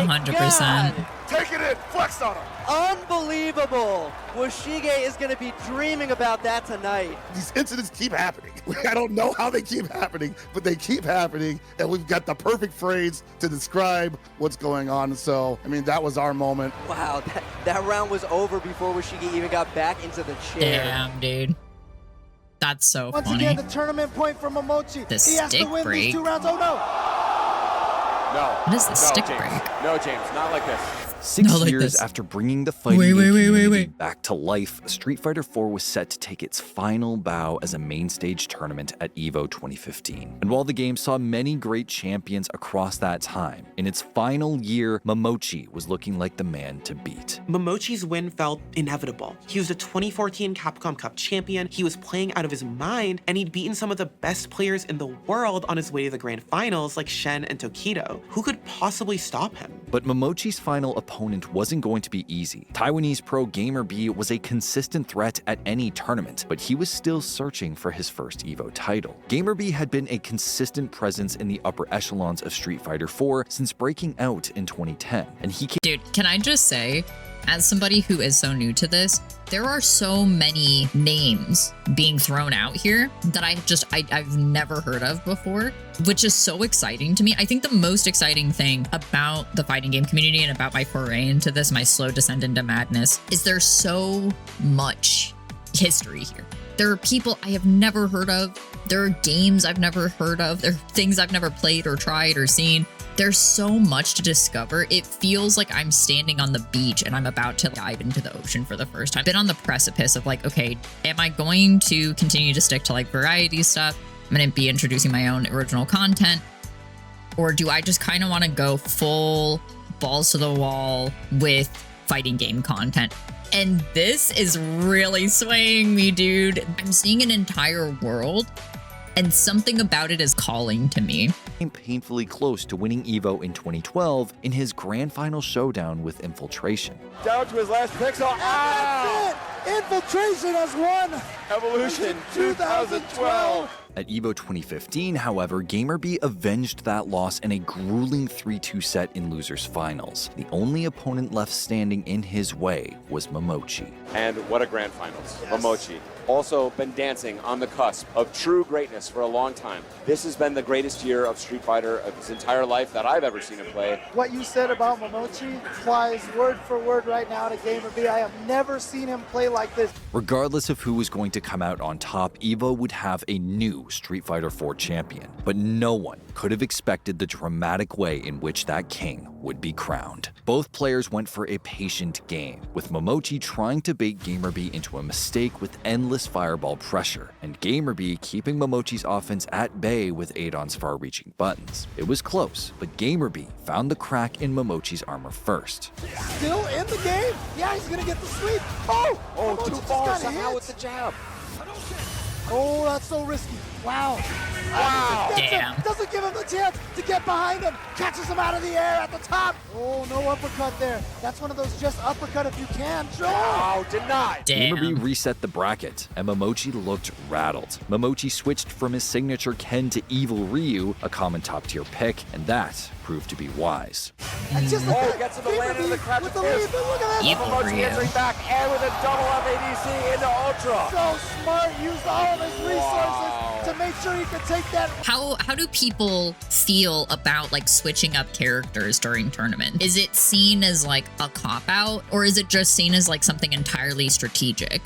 100%. Take it in, flex on him. Unbelievable. Ushige is going to be dreaming about that tonight. These incidents keep happening. I don't know how they keep happening, but they keep happening, and we've got the perfect phrase to describe what's going on. So, I mean, that was our moment. Wow, that round was over before Ushige even got back into the chair. Damn, dude. That's so Once funny. again, the tournament point for Momochi. The he has to stick win break. these 2 rounds. Oh, no. No. What is the stick James. break? No, James, not like this. 6 years after bringing the fighting game community back to life, Street Fighter IV was set to take its final bow as a main stage tournament at EVO 2015. And while the game saw many great champions across that time, in its final year, Momochi was looking like the man to beat. Momochi's win felt inevitable. He was a 2014 Capcom Cup champion, he was playing out of his mind, and he'd beaten some of the best players in the world on his way to the grand finals like Shen and Tokido. Who could possibly stop him? But Momochi's final opponent wasn't going to be easy. Taiwanese pro Gamer B was a consistent threat at any tournament, but he was still searching for his first EVO title. Gamer B had been a consistent presence in the upper echelons of Street Fighter IV since breaking out in 2010, and he came— Dude, can I just say, as somebody who is so new to this, there are so many names being thrown out here that I've never heard of before, which is so exciting to me. I think the most exciting thing about the fighting game community and about my foray into this, my slow descent into madness, is there's so much history here. There are people I have never heard of. There are games I've never heard of. There are things I've never played or tried or seen. There's so much to discover. It feels like I'm standing on the beach and I'm about to dive into the ocean for the first time. I've been on the precipice of like, okay, am I going to continue to stick to like variety stuff? I'm going to be introducing my own original content. Or do I just kind of want to go full balls to the wall with fighting game content? And this is really swaying me, dude. I'm seeing an entire world, and something about it is calling to me. Came painfully close to winning EVO in 2012 in his grand final showdown with Infiltration. Down to his last pixel. That's it. Infiltration has won. Evolution 2012. At EVO 2015, however, Gamer B avenged that loss in a grueling 3-2 set in losers finals. The only opponent left standing in his way was Momochi. And what a grand finals. Yes. Momochi. Also been dancing on the cusp of true greatness for a long time. This has been the greatest year of Street Fighter of his entire life that I've ever seen him play. What you said about Momochi applies word for word right now to Gamer B. I have never seen him play like this. Regardless of who was going to come out on top, EVO would have a new Street Fighter IV champion. But no one could have expected the dramatic way in which that king would be crowned. Both players went for a patient game, with Momochi trying to bait Gamer B into a mistake with endless fireball pressure, and Gamer B keeping Momochi's offense at bay with Adon's far-reaching buttons. It was close, but Gamer B found the crack in Momochi's armor first. Still in the game? Yeah, he's gonna get the sweep. Oh, too far somehow with the jab. Oh, that's so risky. Wow. Wow. Damn. Doesn't give him the chance to get behind him. Catches him out of the air at the top. Oh, no uppercut there. That's one of those just uppercut if you can. Oh, denied. Damn. Gamerby reset the bracket, and Momochi looked rattled. Momochi switched from his signature Ken to Evil Ryu, a common top-tier pick, and that proved to be wise. And just Gets him the land in the crouch with the lead, but look at that. Evil Momochi Ryu. entering back and with a double FADC into Ultra. So smart, used all of his resources to make sure he could take that. How do people feel about like switching up characters during tournament? Is it seen as like a cop-out, or is it just seen as like something entirely strategic?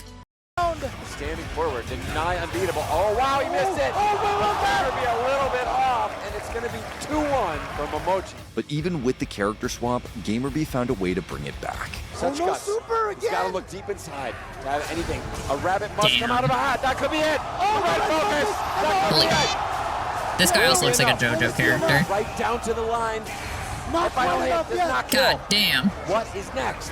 Standing forward, deny unbeatable. Oh, wow, he missed it. That'll be a little bit off, and it's going to be 2-1 for Momochi. But even with the character swap, Gamerby found a way to bring it back. Such guts. Super He's got to again. look deep inside to have anything. A rabbit must Damn. come out of a hat. That could be it. Oh, right focus. That could Holy be crap. it. This guy also looks like a JoJo character. Right down to the line. Not Final quite hit enough does yet. not kill. God damn. What is next?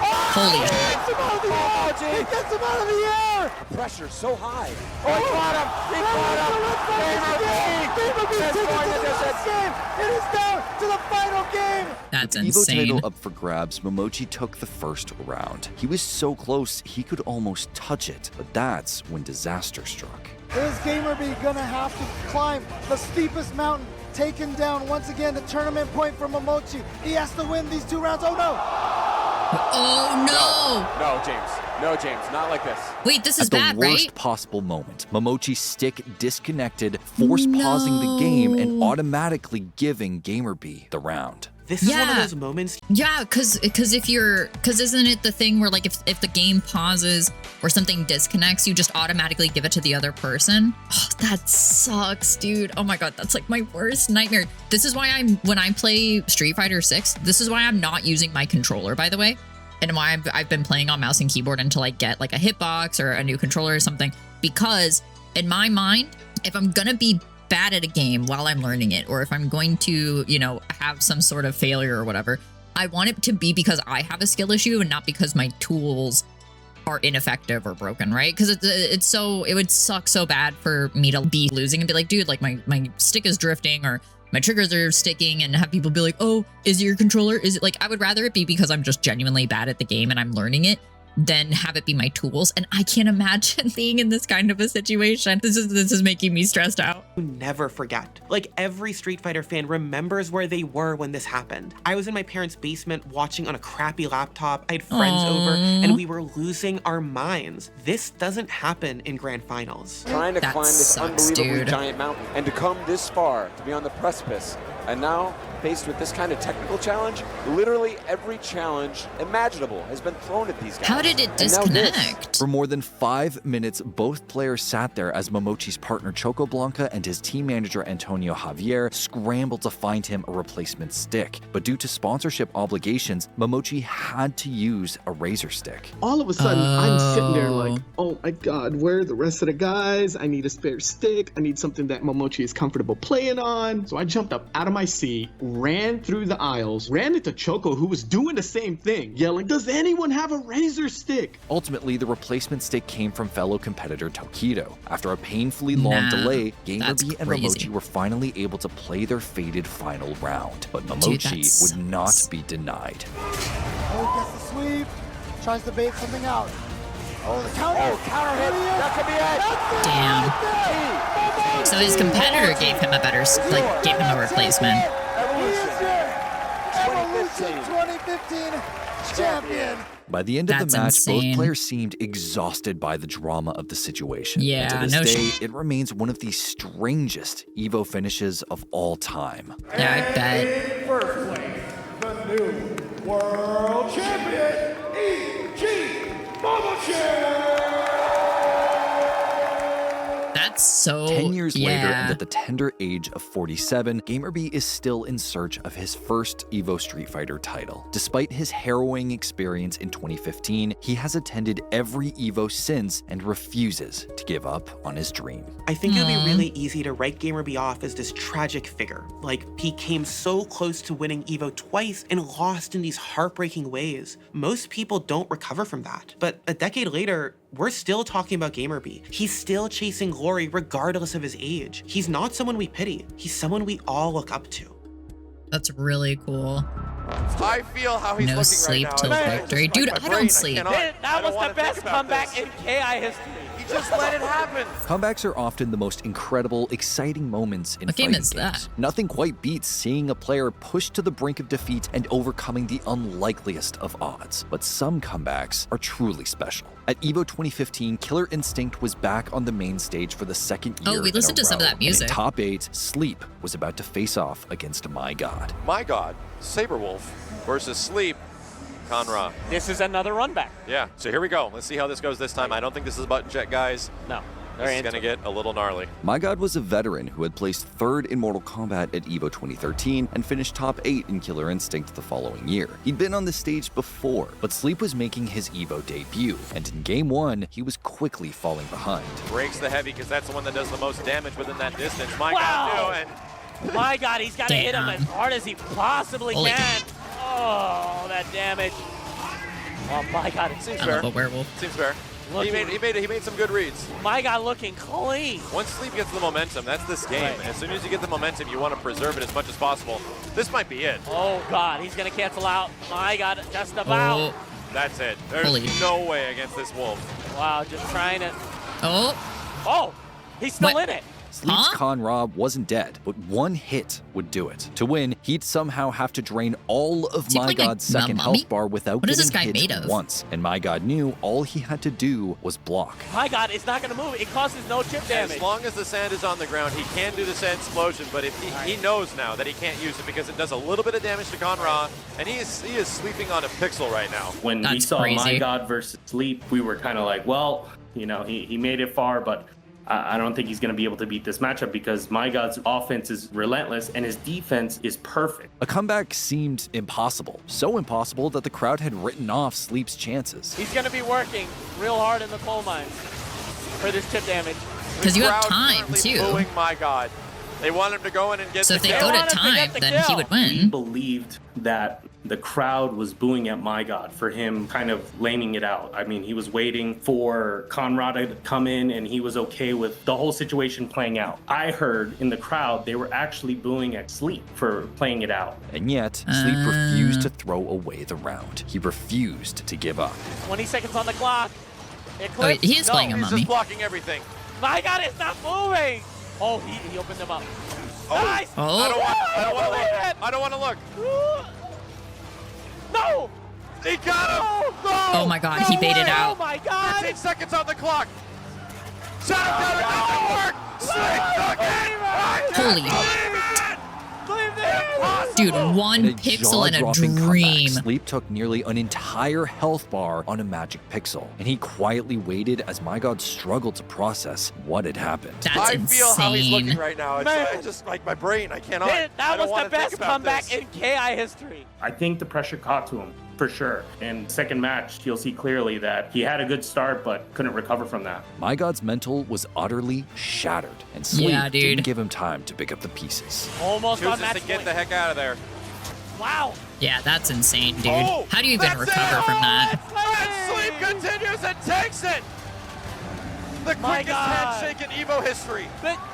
Holy He gets him out of the air. He gets him out of the air. The pressure so high. Oh, he caught him. He caught him. Gamerby Has taking joined to the the distance. next game. It is down to the final game. That's Evo insane. title up for grabs, Momochi took the first round. He was so close, he could almost touch it, but that's when disaster struck. Is Gamerby gonna have to climb the steepest mountain? Taken down once again, the tournament point for Momochi. He has to win these 2 rounds. Oh no! Oh no! No, James. No, James. Not like this. Wait, this is At the bad, worst right? possible moment, Momochi's stick disconnected, force pausing the game and automatically giving Gamerby the round. This is one of Yeah. those moments. Yeah, because isn't it the thing where like if the game pauses or something disconnects, you just automatically give it to the other person? Oh, that sucks, dude. Oh my god, that's like my worst nightmare. This is why when I play Street Fighter 6, this is why I'm not using my controller, by the way, and why I've been playing on mouse and keyboard until I get like a hitbox or a new controller or something. Because in my mind, if I'm gonna be bad at a game while I'm learning it, or if I'm going to, you know, have some sort of failure or whatever, I want it to be because I have a skill issue and not because my tools are ineffective or broken, right? Because it would suck so bad for me to be losing and be like, dude, like my stick is drifting or my triggers are sticking, and have people be like, oh, is it your controller? Is it like, I would rather it be because I'm just genuinely bad at the game and I'm learning it than have it be my tools. And I can't imagine being in this kind of a situation. This is making me stressed out. Never forget. Like every Street Fighter fan remembers where they were when this happened. I was in my parents' basement watching on a crappy laptop. I had friends over and we were losing our minds. This doesn't happen in grand finals. Trying to That climb this sucks, unbelievably dude. giant mountain and to come this far, to be on the precipice. And now, faced with this kind of technical challenge, literally every challenge imaginable has been thrown at these guys. How did it And now this. disconnect? For more than 5 minutes, both players sat there as Momochi's partner Choco Blanca and his team manager Antonio Javier scrambled to find him a replacement stick. But due to sponsorship obligations, Momochi had to use a Razor stick. All of a sudden, I'm sitting there like, oh my god, where are the rest of the guys? I need a spare stick. I need something that Momochi is comfortable playing on. So I jumped up out of my seat, ran through the aisles, ran into Choco, who was doing the same thing, yelling, does anyone have a Razor stick? Ultimately, the replacement stick came from fellow competitor Tokido. After a painfully long delay, that's Gamerby and crazy. Momochi were finally able to play their fated final round. But Dude, Momochi that would not be denied. Oh, gets the sweep. Tries to bait something out. Oh, the counter. Oh, counter hit. That could be it. Damn. So his competitor gave him a replacement. Evolution 2015 champion. By the end of That's the match, insane. both players seemed exhausted by the drama of the situation. Yeah, and to no this day, shit. it remains one of the strangest EVO finishes of all time. Yeah, I bet. First place, the new world champion, EG Momochi! That's so 10 years later, yeah. and at the tender age of 47, Gamerby is still in search of his first EVO Street Fighter title. Despite his harrowing experience in 2015, he has attended every EVO since and refuses to give up on his dream. I think it would be really easy to write Gamerby off as this tragic figure. Like, he came so close to winning EVO twice and lost in these heartbreaking ways. Most people don't recover from that. But a decade later, we're still talking about GamerB. He's still chasing glory regardless of his age. He's not someone we pity. He's someone we all look up to. That's really cool. I feel how he's no looking sleep right till now. victory. Dude, I don't sleep. That was the best comeback in KI history. He just let it happen. Comebacks are often the most incredible, exciting moments in What game fighting is games. that? Nothing quite beats seeing a player pushed to the brink of defeat and overcoming the unlikeliest of odds. But some comebacks are truly special. At EVO 2015, Killer Instinct was back on the main stage for the second year. Oh, we listened to some of that music. And in top 8, Sleep was about to face off against My God. My God, Saberwolf versus Sleep, Conra. This is another run back. Yeah, so here we go. Let's see how this goes this time. I don't think this is a button check, guys. No. This is going to get a little gnarly. My God was a veteran who had placed 3rd in Mortal Kombat at EVO 2013 and finished top 8 in Killer Instinct the following year. He'd been on the stage before, but Sleep was making his EVO debut, and in Game 1, he was quickly falling behind. Breaks the heavy because that's the one that does the most damage within that distance. My Wow. God, too, and My God, he's got to hit him as hard as he possibly can. Oh, that damage. Oh my God, it seems fair. A werewolf. Seems fair. He made some good reads. My God, looking clean. Once Sleep gets the momentum, that's this game. Right. As soon as you get the momentum, you want to preserve it as much as possible. This might be it. Oh God, he's gonna cancel out. My God, just about. Oh. That's it. There's no way against this wolf. Wow, just trying to. Oh. Oh, he's still in it. Sleep's Conra wasn't dead, but one hit would do it. To win, he'd somehow have to drain all of Is he My playing God's like second Mummy? health bar without What is getting this guy hit made of? once. And My God knew all he had to do was block. My God, it's not gonna move. It causes no chip damage. As long as the sand is on the ground, he can do the sand explosion, but if he knows now that he can't use it because it does a little bit of damage to Conra, and he is sleeping on a pixel right now. When we saw My God versus Sleep, we were kind of like, well, you know, he made it far, but I don't think he's going to be able to beat this matchup because My God's offense is relentless and his defense is perfect. A comeback seemed impossible. So impossible that the crowd had written off Sleep's chances. He's gonna be working real hard in the coal mines for this chip damage. Because you have Crowd time, currently too. booing My God. They want him to go in and get So the if they kill. go to time, then he would We win. believed that the crowd was booing at My God for him kind of laning it out. I mean, he was waiting for Conrad to come in and he was okay with the whole situation playing out. I heard in the crowd they were actually booing at Sleep for playing it out. And yet, Sleep refused to throw away the round. He refused to give up. 20 seconds on the clock. Oh, wait, he is playing a He's mummy. just blocking everything. My God, it's not moving. Oh, he opened them up. Oh. Nice. Oh. I don't want to look. I don't want to look. No. He got him. Oh my God, he baited out. Oh my God. 15 seconds on the clock. Shadow counter doesn't work. Holy. Dude, one In a pixel and a jaw-dropping dream. comeback, Sleep took nearly an entire health bar on a magic pixel, and he quietly waited as My God struggled to process what had happened. That's I feel how he's looking insane. right now. It's just like my brain. I cannot. That I don't was want the to think best about comeback this. in KI history. I think the pressure caught to him for sure. And second match, you'll see clearly that he had a good start but couldn't recover from that. My God's mental was utterly shattered, and Sleep Yeah, dude. didn't give him time to pick up the pieces. Almost on Chooses match to get point. the heck out of there. Wow. Yeah, that's insane, dude. Oh, How do you even that's recover it. from that? And Sleep continues and takes it. The My quickest God. handshake in EVO history.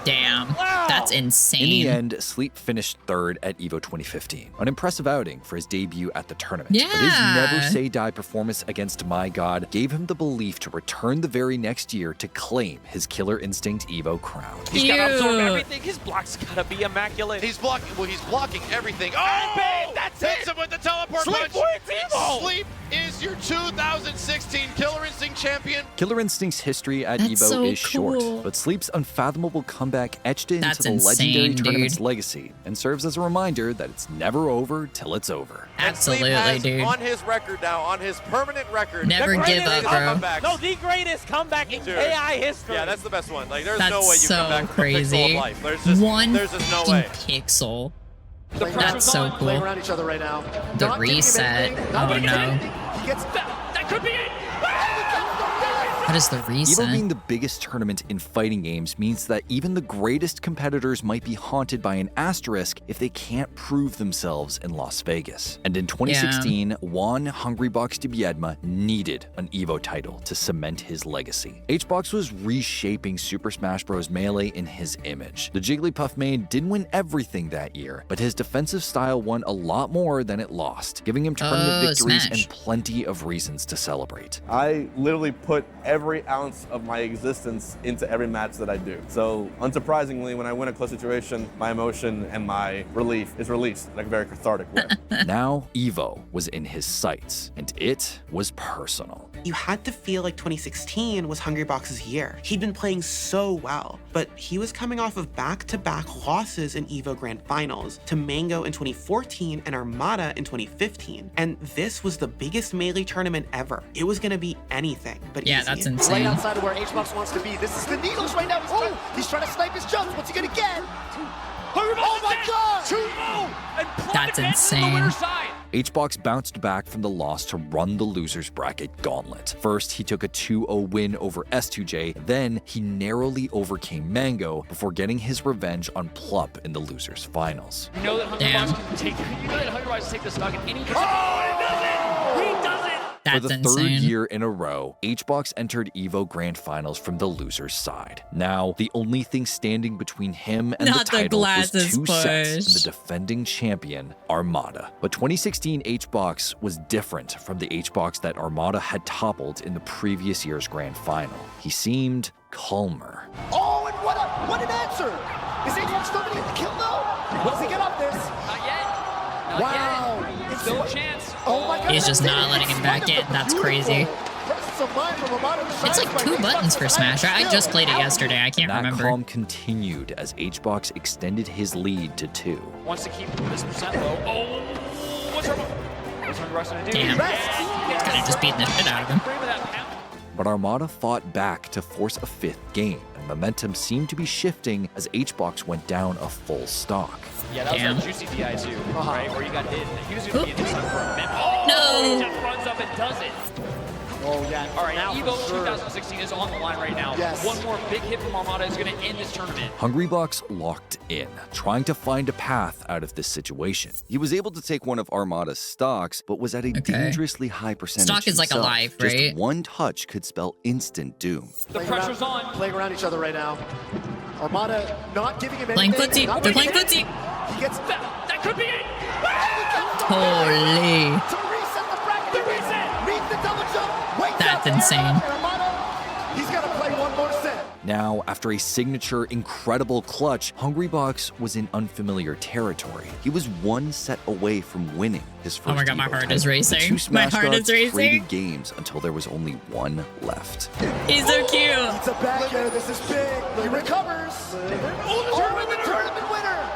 Damn. Wow. That's In the insane. end, Sleep finished 3rd at EVO 2015. An impressive outing for his debut at the tournament. Yeah. But his never say die performance against My God gave him the belief to return the very next year to claim his Killer Instinct EVO crown. He's got to absorb everything. His block's got to be immaculate. He's blocking. Well, he's blocking everything. Oh, that's hits it. him with the teleport Sleep punch. wins EVO. Sleep is your 2016 Killer Instinct champion. Killer Instinct's history at That's EVO so is short, cool. but Sleep's unfathomable comeback etched into That's the legendary insane, tournament's dude. legacy and serves as a reminder that it's never over till it's over. And Sleep Absolutely, has dude. on his record now, on his permanent record. Never the give greatest up, bro. comebacks. No, the greatest comeback in Dude. KI history. Yeah, that's the best one. Like, there's That's no way you so come back from a pixel crazy. of life. There's just no fucking way. pixel. The That's so playing cool. around each other right now. The Not giving him reset. anything, Oh not giving him no. anything. He gets That could be it. What is the reason? EVO being the biggest tournament in fighting games means that even the greatest competitors might be haunted by an asterisk if they can't prove themselves in Las Vegas. And in 2016, Juan Hungrybox de Biedma needed an EVO title to cement his legacy. HBox was reshaping Super Smash Bros. Melee in his image. The Jigglypuff main didn't win everything that year, but his defensive style won a lot more than it lost, giving him tournament victories and plenty of reasons to celebrate. I literally put every ounce of my existence into every match that I do. So unsurprisingly, when I win a close situation, my emotion and my relief is released in a very cathartic way. Now, EVO was in his sights, and it was personal. You had to feel like 2016 was Hungrybox's year. He'd been playing so well, but he was coming off of back-to-back losses in EVO Grand Finals to Mango in 2014 and Armada in 2015. And this was the biggest Melee tournament ever. It was gonna be anything but easy. That's insane. Right outside of where HBox wants to be. This is the needles right now. He's trying to snipe his jumps. What's he gonna get? Oh my God! That's insane. HBox bounced back from the loss to run the losers bracket gauntlet. First, he took a 2-0 win over S2J, then he narrowly overcame Mango before getting his revenge on Plup in the losers finals. You know that Hungrybox can take. You know that Hungrybox can take the stock in any. Oh, he does it! For the third year in a row, HBox entered EVO Grand Finals from the loser's side. Now, the only thing standing between him and the title was 2 sets and the defending champion, Armada. But 2016 HBox was different from the HBox that Armada had toppled in the previous year's Grand Final. He seemed calmer. Oh, and what an answer! Is HBox still gonna get the kill though? Does he get up this? Not yet. Not Wow. Yet. Still a chance. Oh my God. He's just not letting him back in. That's crazy. It's like 2 buttons for Smash. I just played it yesterday. I can't remember. That calm continued as HBox extended his lead to 2. Wants to keep this percent low. Oh, what's Hungrybox gonna do? Damn. He's kind of just beating the shit out of him. But Armada fought back to force a 5th game, and momentum seemed to be shifting as HBox went down a full stock. Yeah, that was a juicy DI too, right? Where you got hit. He was going to be inside for a minute. Oh, no! He just runs up and does it. Oh, yeah. All right, EVO 2016 is on the line right now. Yes. One more big hit from Armada is going to end this tournament. Hungrybox locked in, trying to find a path out of this situation. He was able to take one of Armada's stocks, but was at a dangerously high percentage. Stock is like himself. alive, right? Just one touch could spell instant doom. The pressure's on. Playing around each other right now. Armada not giving him Playing anything. footsie. They're playing footsie. He gets that could be it. Holy. To reset the bracket. The reset. Read the double jump. Wait. That's insane. Armada, he's got to play one more set. Now, after a signature incredible clutch, Hungrybox was in unfamiliar territory. He was 1 set away from winning his first. Oh my God, my heart is racing. The 2 Smash My heart gods is racing. traded games until there was only 1 left. He's so cute. It's a back air. This is big. He recovers. Oh, the tournament winner.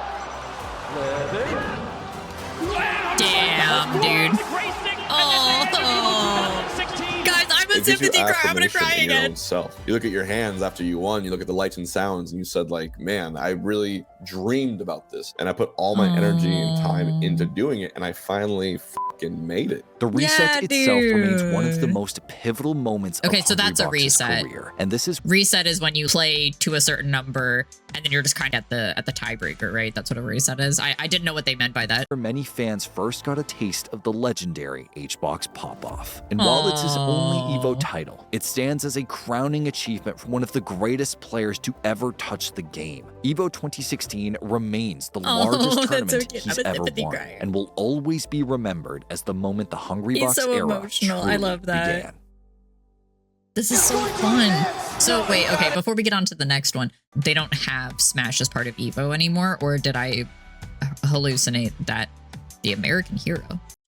Damn, dude. Oh. Guys, I'm a sympathy cry. I'm gonna cry in your again. own self. You look at your hands after you won, you look at the lights and sounds, and you said, like, man, I really dreamed about this, and I put all my energy and time into doing it, and I finally fucking made it. The reset itself remains one of the most pivotal moments of So that's a Hungrybox's reset. career. And this is Reset is when you play to a certain number and then you're just kind of at the tiebreaker, right? That's what a reset is. I didn't know what they meant by that. many fans first got a taste of the legendary HBox pop-off. And while it's his only EVO title, it stands as a crowning achievement for one of the greatest players to ever touch the game. EVO 2016 remains the largest tournament he's ever won, and will always be remembered as the moment the Hungrybox era I love that. began. This is so fun. So wait, okay, before we get on to the next one, they don't have Smash as part of EVO anymore, or did I hallucinate that the American hero?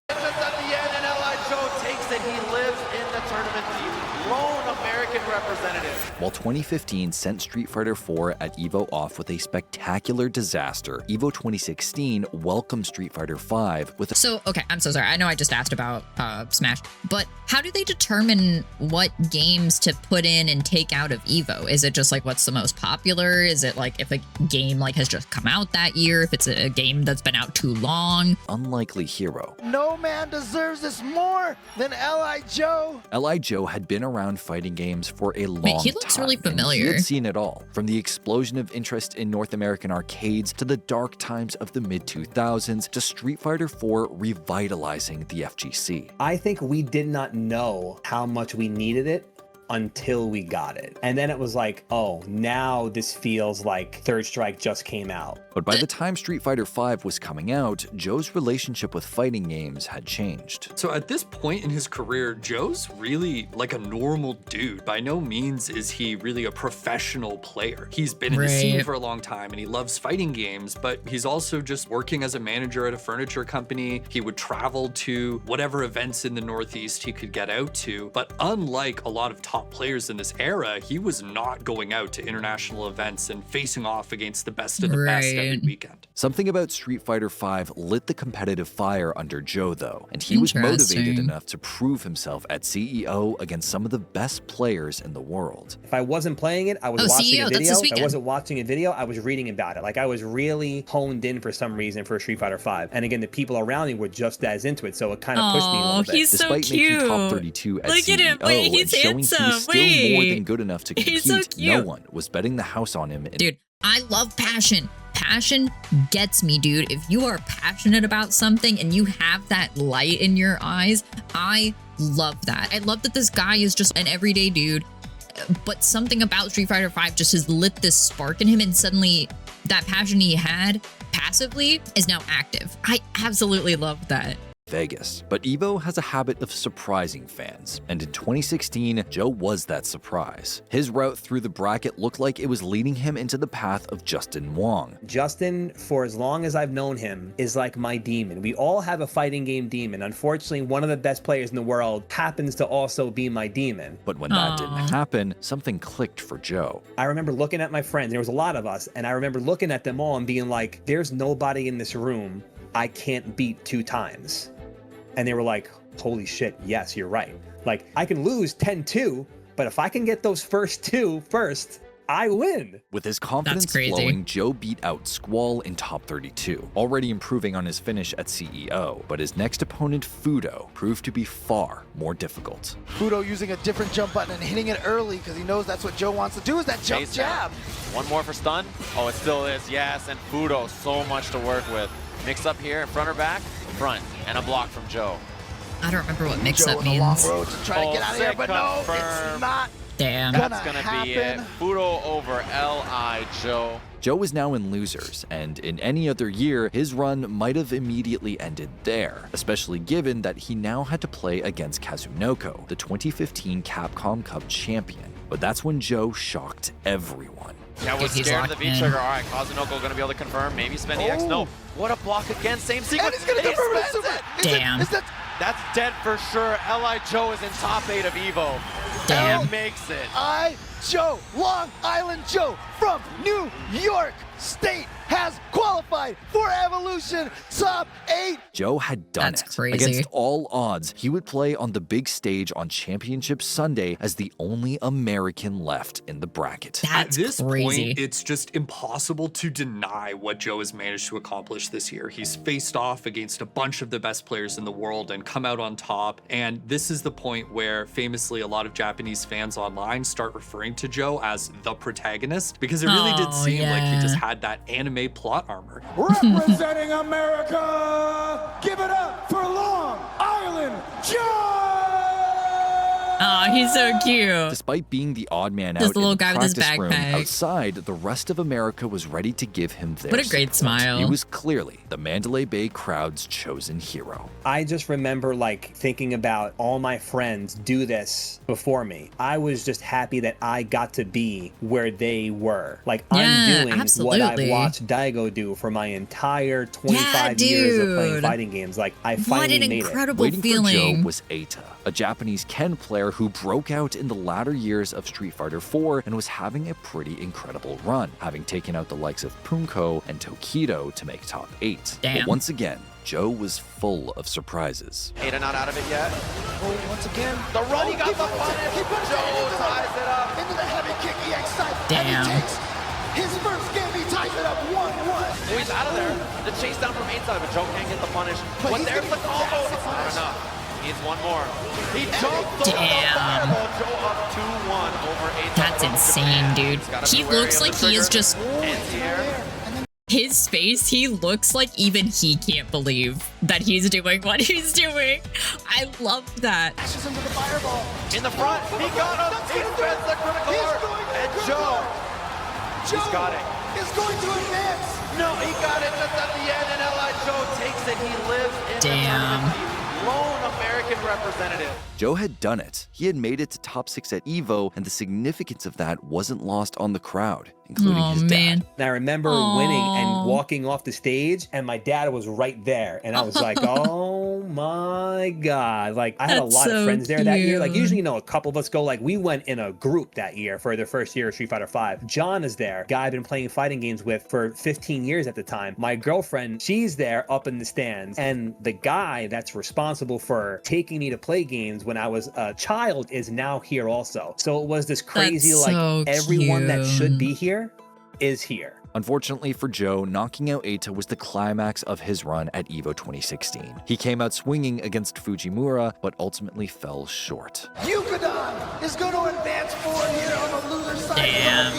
At the end, and LI Joe takes it. He lives in the tournament. The lone American representative. While 2015 sent Street Fighter IV at EVO off with a spectacular disaster, EVO 2016 welcomed Street Fighter V with a— So, okay, I'm so sorry. I know I just asked about Smash, but how do they determine what games to put in and take out of EVO? Is it just like what's the most popular? Is it like if a game like has just come out that year? If it's a game that's been out too long? Unlikely hero. No man deserves this more than L.I. Joe. L.I. Joe had been around fighting games for a long time. He looks really familiar. He had seen it all, from the explosion of interest in North American arcades to the dark times of the mid-2000s to Street Fighter IV revitalizing the FGC. I think we did not know how much we needed it until we got it. And then it was like, oh, now this feels like Third Strike just came out. But by the time Street Fighter V was coming out, Joe's relationship with fighting games had changed. So at this point in his career, Joe's really like a normal dude. By no means is he really a professional player. He's been in the scene for a long time and he loves fighting games, but he's also just working as a manager at a furniture company. He would travel to whatever events in the Northeast he could get out to. But unlike a lot of top players in this era, he was not going out to international events and facing off against the best of the best every weekend. Something about Street Fighter V lit the competitive fire under Joe, though, and he was motivated enough to prove himself at CEO against some of the best players in the world. If I wasn't playing it, I was watching a video. If I wasn't watching a video, I was reading about it. Like I was really honed in for some reason for Street Fighter V. And again, the people around me were just as into it, so it kind of pushed me a little bit. He's Despite so cute. making top 32 at Look CEO at him. Wait, he's and showing handsome. he was still more than good enough to compete, He's so cute. no one was betting the house on him. Dude, I love passion. Passion gets me, dude. If you are passionate about something and you have that light in your eyes, I love that. I love that this guy is just an everyday dude, but something about Street Fighter V just has lit this spark in him, and suddenly that passion he had passively is now active. I absolutely love that. Vegas. But EVO has a habit of surprising fans, and in 2016, Joe was that surprise. His route through the bracket looked like it was leading him into the path of Justin Wong. Justin, for as long as I've known him, is like my demon. We all have a fighting game demon. Unfortunately, one of the best players in the world happens to also be my demon. But when that didn't happen, something clicked for Joe. I remember looking at my friends, there was a lot of us, and I remember looking at them all and being like, there's nobody in this room I can't beat 2 times. And they were like, holy shit, yes, you're right. Like, I can lose 10-2, but if I can get those first 2 first, I win. With his confidence flowing, Joe beat out Squall in top 32, already improving on his finish at CEO. But his next opponent, Fudo, proved to be far more difficult. Fudo using a different jump button and hitting it early because he knows that's what Joe wants to do, is that jump jab. One more for stun. Oh, it still is, yes. And Fudo, so much to work with. Mix up here, front or back? Front, and a block from Joe. I don't remember what mix-up means. Long road to try to get out of here, but no, it's not. Damn. That's gonna be it. Fudo over L.I. Joe. Joe is now in losers, and in any other year, his run might have immediately ended there, especially given that he now had to play against Kazunoko, the 2015 Capcom Cup champion. But that's when Joe shocked everyone. Yeah, we're scared of the V-trigger. All right, Kazunoko going to be able to confirm. Maybe spend the X. No. What a block again. Same sequence. And he's going to confirm it. Damn. That's dead for sure. L.I. Joe is in top 8 of EVO. Damn. L makes it. I, Joe, Long Island Joe from New York State has qualified for Evolution top 8. Joe had done it. Crazy. Against all odds, he would play on the big stage on Championship Sunday as the only American left in the bracket. At this point, it's just impossible to deny what Joe has managed to accomplish this year. He's faced off against a bunch of the best players in the world and come out on top. And this is the point where famously a lot of Japanese fans online start referring to Joe as the protagonist, because it really did seem like he just had that anime plot armor. Representing America, give it up for Long Island Joe! Oh, he's so cute. Despite being the odd man Just out the little in guy the with his practice room backpack. outside, the rest of America was ready to give him their What a great support. smile. He was clearly the Mandalay Bay crowd's chosen hero. I just remember like thinking about all my friends do this before me. I was just happy that I got to be where they were. Like I'm doing what I've watched Daigo do for my entire 25 years of playing fighting games. Like I finally made it. What an incredible Waiting feeling. for Joe was Eita, a Japanese Ken player player who broke out in the latter years of Street Fighter IV and was having a pretty incredible run, having taken out the likes of Punko and Tokido to make top 8. Damn. But once again, Joe was full of surprises. Ada not out of it yet. Oh, once again. The run, he got the punish. Joe ties it up. Into the heavy kick EX. Damn. And he takes his first game. He ties it up 1-1. Oh, he's out of there. The chase down from 8 side, but Joe can't get the punish. But there's the combo. It's not enough. He needs one more. He jumped. Damn. Joe up 2-1 over 8 side. That's insane, dude. He looks like he is just... His face, he looks like even he can't believe that he's doing what he's doing. I love that. Dashes into the fireball. In the front, he got him. He defends the critical art. And Joe, he's got it. Is going to advance. No, he got it just at the end, and L.I. Joe takes it. He lives in the Damn. tournament. Lone American representative. Joe had done it. He had made it to top 6 at EVO, and the significance of that wasn't lost on the crowd, including his dad. And I remember winning and walking off the stage, and my dad was right there. And I was like, oh my God. Like, I had a lot of friends there that year. Like, usually, you know, a couple of us go, like, we went in a group that year for the first year of Street Fighter V. John is there, guy I've been playing fighting games with for 15 years at the time. My girlfriend, she's there up in the stands. And the guy that's responsible for taking me to play games when I was a child is now here also. So it was this crazy, That's like, so everyone that should cute. be here is here. Unfortunately for Joe, knocking out Eita was the climax of his run at EVO 2016. He came out swinging against Fujimura, but ultimately fell short. Yukadan is going to advance forward here on the loser side. Damn.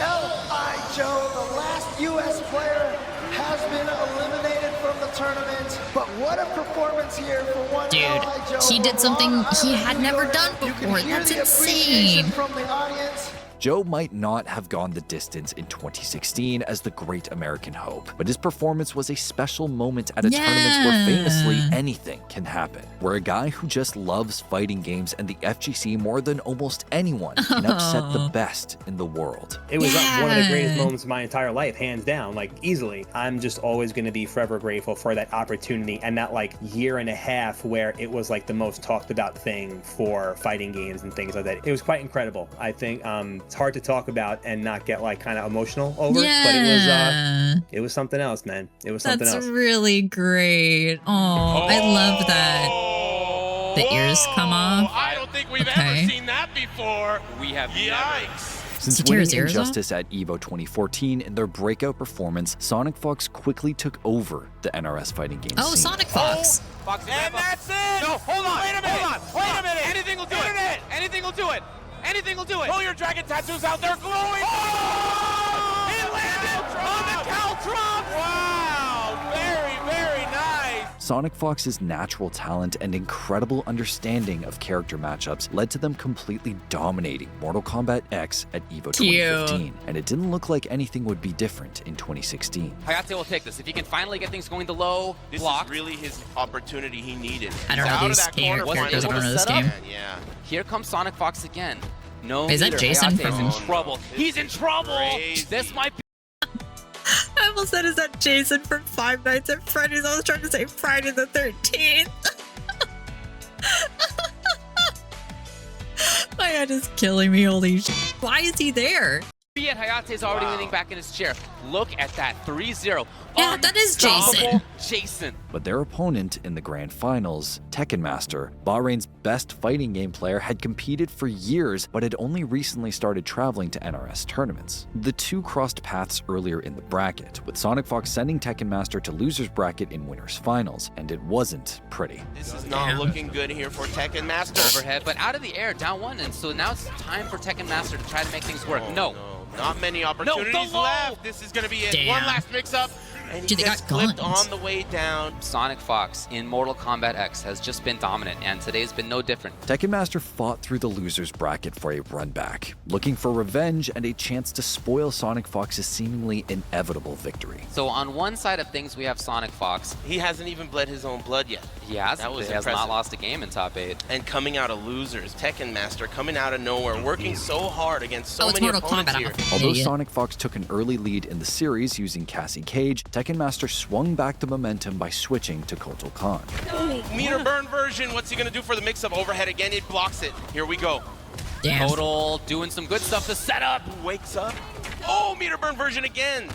L.I. Joe, the last U.S. player, has been eliminated from the tournament. But what a performance here for one L.I. Joe. He did something he had never done You before. can hear That's the appreciation insane. from the audience. Joe might not have gone the distance in 2016 as the Great American Hope, but his performance was a special moment at a tournament where famously anything can happen, where a guy who just loves fighting games and the FGC more than almost anyone can upset the best in the world. It was one of the greatest moments of my entire life, hands down, like easily. I'm just always going to be forever grateful for that opportunity and that like year and a half where it was like the most talked about thing for fighting games and things like that. It was quite incredible. I think it's hard to talk about and not get like kind of emotional over it, but it was something else, man. It was something else. That's really great. Oh, I love that. The ears come off. I don't think we've ever seen that before. We have. Yikes. Since winning Injustice at EVO 2014 in their breakout performance, Sonic Fox quickly took over the NRS fighting game scene. Sonic Fox. And that's it. No, hold on. Wait a minute. Wait a minute. Anything will do it. Anything will do it. Anything will do it. Pull your dragon tattoos out. They're glowing. Oh! It landed on the Caltron. Wow. Very, very nice. Sonic Fox's natural talent and incredible understanding of character matchups led to them completely dominating Mortal Kombat X at EVO 2015, and it didn't look like anything would be different in 2016. Hayate will take this. If he can finally get things going to low, this block. is really his opportunity he needed. I don't know these characters. I don't know this game. Yeah. Here comes Sonic Fox again. No, is that Jason Hayate's from? in trouble. He's in trouble. Crazy. This might be. I almost said, is that Jason from Five Nights at Freddy's? I was trying to say Friday the 13th. My head is killing me. Holy shit. Why is he there? Yet Hayate's already leaning back in his chair. Look at that 3-0. Yeah, that is Jason. Jason. But their opponent in the grand finals, Tekken Master, Bahrain's best fighting game player, had competed for years but had only recently started traveling to NRS tournaments. The two crossed paths earlier in the bracket, with Sonic Fox sending Tekken Master to losers bracket in winners finals, and it wasn't pretty. This is not looking good here for Tekken Master. Overhead, but out of the air, down one, and so now it's time for Tekken Master to try to make things work. No. Not many opportunities left. This is going to be it. One last mix-up. And he gets clipped on the way down. Sonic Fox in Mortal Kombat X has just been dominant, and today's been no different. Tekken Master fought through the losers bracket for a run back, looking for revenge and a chance to spoil Sonic Fox's seemingly inevitable victory. So on one side of things, we have Sonic Fox. He hasn't even bled his own blood yet. He hasn't. That was he has not lost a game in top 8. And coming out of losers, Tekken Master coming out of nowhere, working so hard against so many opponents here. Although Sonic Fox took an early lead in the series using Cassie Cage, Tekken Tekken Master swung back the momentum by switching to Kotal Khan. Ooh, meter burn version. What's he gonna do for the mix-up? Overhead again, it blocks it. Here we go. Damn. Kotal doing some good stuff to set up. Wakes up. Oh, meter burn version again.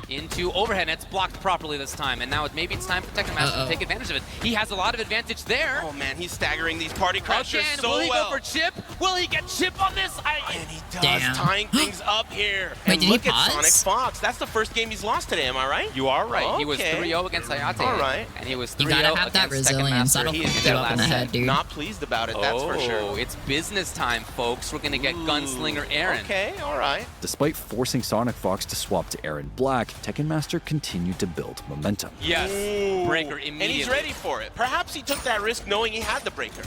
Into overhead, and it's blocked properly this time. And now maybe it's time for Tekken Master to take advantage of it. He has a lot of advantage there. Oh man, he's staggering these party crashers Again, so will he well. go for chip? Will he get chip on this? And he does, Damn. tying things up here. Wait, And did he look at pause? Sonic Fox. That's the first game he's lost today, am I right? You are right. Okay. He was 3-0 against Hayate. All right. And he was 3-0 You gotta have that against Tekken resilience. Master. That'll He is fuck you up in the last head, set. dude. Not pleased about it, that's for sure. Oh, it's business time, folks. We're gonna get Gunslinger Aaron. Okay, all right. Despite forcing Sonic Fox to swap to Aaron Black, Tekken Master continued to build momentum. Yes, Ooh. breaker immediately. And he's ready for it. Perhaps he took that risk knowing he had the breaker.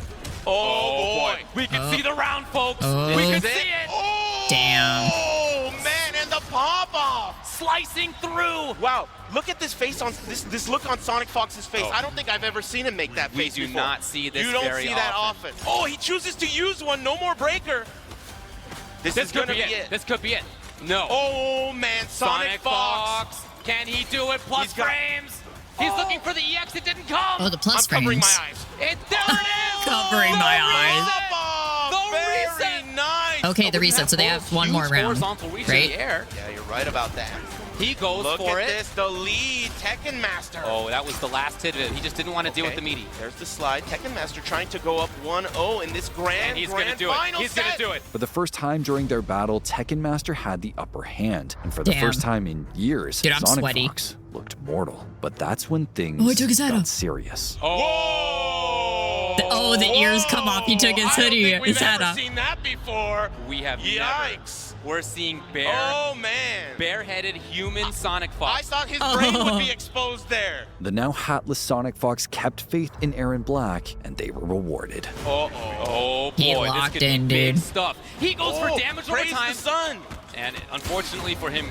Oh, boy. We can see the round, folks. Oh. We can see it. Oh, Damn. Oh, man, and the pop-off. Slicing through. Wow, look at this face on this look on Sonic Fox's face. Oh. I don't think I've ever seen him make that We face do before. not see this You don't very see that often. often. Oh, he chooses to use one. No more breaker. This is could gonna be be it. it. This could be it. No. Oh man, Sonic Fox. Can he do it? Plus He's got- frames. He's looking for the EX. It didn't come. Oh, the plus I'm covering frames. my eyes. There it is. Covering my eyes. Very nice. Okay, the reset. So they have one more round, Horizontal reach in right? the air. Yeah, you're right about that. He goes Look for at it. this, the lead, Tekken Master. Oh, that was the last hit of it. He just didn't want to deal with the meaty. There's the slide. Tekken Master trying to go up 1-0 in this grand, And he's grand gonna do it. final He's set. gonna do it. For the first time during their battle, Tekken Master had the upper hand. And for the Damn. first time in years, Dude, I'm Sonic sweaty. Fox looked mortal. But that's when things Oh, he took his head got off. serious. Oh, the ears come off. He took his hoodie, his hat off. Seen that before. We have Yikes. never. We're seeing Oh man. bareheaded human Sonic Fox. I thought his brain would be exposed there. The now hatless Sonic Fox kept faith in Aaron Black, and they were rewarded. Oh boy, He this locked could be in, big dude. stuff. He goes for damage over praise time. the sun. And unfortunately for him,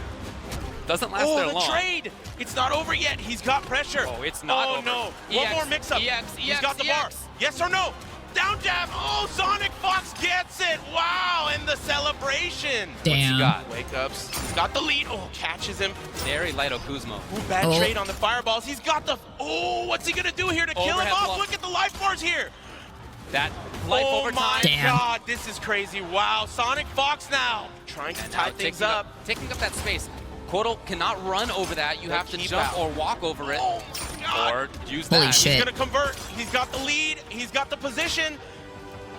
doesn't last Oh, there the long. trade. It's not over yet. He's got pressure. Oh, it's not Oh over. no. EX, One more mix-up. EX, He's got the bar. EX. Yes or no? Down jab. Oh, Sonic Fox gets it. Wow, and the celebration. Damn. What's he got? Wake ups. He's got the lead. Oh, catches him. Very light Okuzmo. Ooh, bad Oh. trade on the fireballs. He's got the... Oh, what's he going to do here to kill him Overhead off? block. Look at the life bars here. That life Oh over my time. Damn. God, this is crazy. Wow, Sonic Fox now. Trying to tie things up. Taking up that space. Kotal cannot run over that. You have to keep jump out. or walk over it. Oh my God. Or use Holy that. shit. He's going to convert. He's got the lead. He's got the position.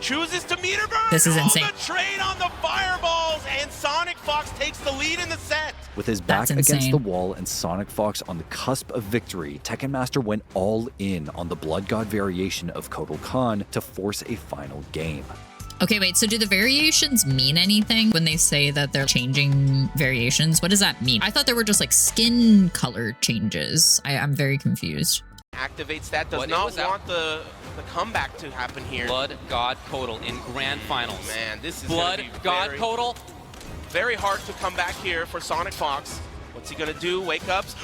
Chooses to meter burn. This is insane. The trade on the fireballs, and Sonic Fox takes the lead in the set. With his back That's against insane. the wall and Sonic Fox on the cusp of victory, Tekken Master went all in on the Blood God variation of Kotal Khan to force a final game. Okay, wait, so do the variations mean anything when they say that they're changing variations? What does that mean? I thought there were just like skin color changes. I'm very confused. Activates that. Does What, it not was out. want the comeback to happen here. Blood God Kotal in grand finals. Man, this is Blood gonna be God very, Kotal. very hard to come back here for Sonic Fox. What's he gonna do? Wake ups.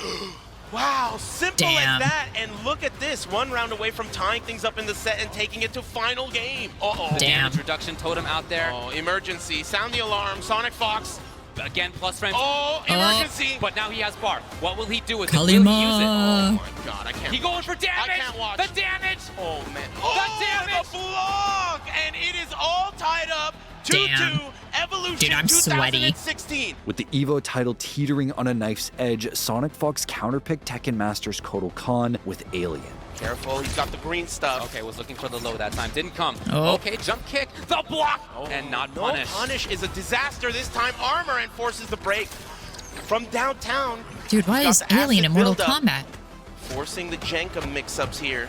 Wow, simple Damn. as that. And look at this, one round away from tying things up in the set and taking it to final game. Uh-oh. The damage reduction totem out there. Oh, emergency. Sound the alarm. Sonic Fox. Again, plus frames. Oh, emergency. But now he has bar. What will he do with it? Will he use it? Kalima. Oh my God, I can't. He going for damage. I can't watch. The damage. Oh man. Oh, damage. the block, and it is all tied up. 2-2. Damn. Evolution Dude, I'm sweaty. 2016. With the EVO title teetering on a knife's edge, Sonic Fox counterpicked Tekken Master's Kotal Khan with Alien. Careful, he's got the green stuff. Okay, was looking for the low that time. Didn't come. Oh. Okay, jump kick. The block. And not No punish. punish is a disaster this time. Armor and forces the break from downtown. Dude, why Got is the Alien in acid Mortal buildup. Kombat? Forcing the Jenka mix-ups here.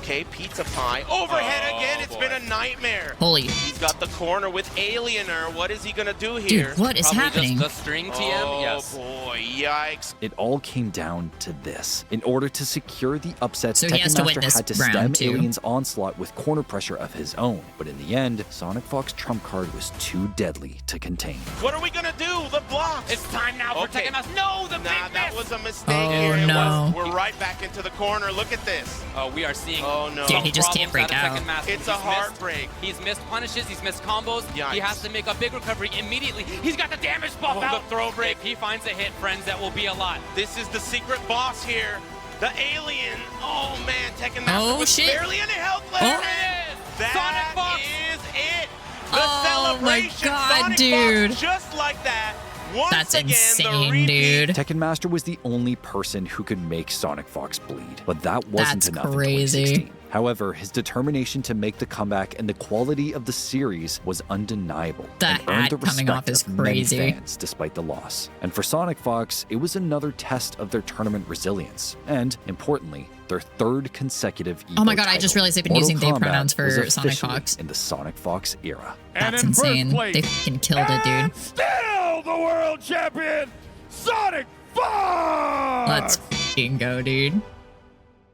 Okay, pizza pie. Overhead again, it's been a nightmare. Holy. He's got the corner with Aliener. What is he gonna do here? Dude, what is Probably happening? Just the string TM. Oh Yes. boy, yikes. It all came down to this. In order to secure the upsets, So he has Tekken to win Master this had to round, stem too. Alien's onslaught with corner pressure of his own. But in the end, Sonic Fox's trump card was too deadly to contain. What are we gonna do? The blocks. It's time now for Okay. Tekken Master. No, the Nah, big that miss. was a mistake Oh, here. It no. was. We're right back into the corner. Look at this. Oh, we are seeing Oh no. Dude, he just can't break out. It's a heartbreak. He's missed punishes, he's missed combos. Yikes. He has to make a big recovery immediately. He's got the damage buff out. The throw break. If he finds a hit, friends, that will be a lot. This is the secret boss here. The alien. Oh man, Tekken Master was shit. barely any health left. Oh. That is it. The Oh my celebration. god, Sonic dude. Fox, just like that. Once That's again, insane, the dude. Tekken Master was the only person who could make Sonic Fox bleed, but that wasn't That's enough crazy. in 2016. However, his determination to make the comeback and the quality of the series was undeniable. The and earned hat the coming respect off is of many crazy. fans despite the loss. And for Sonic Fox, it was another test of their tournament resilience, and importantly, their third consecutive EVO Oh my god, I title. just realized they've been Mortal using they Kombat pronouns for was Sonic officially Fox. in the Sonic Fox era. That's insane. They fucking killed it, dude. Still the world champion, Sonic Fox! Let's fucking go, dude.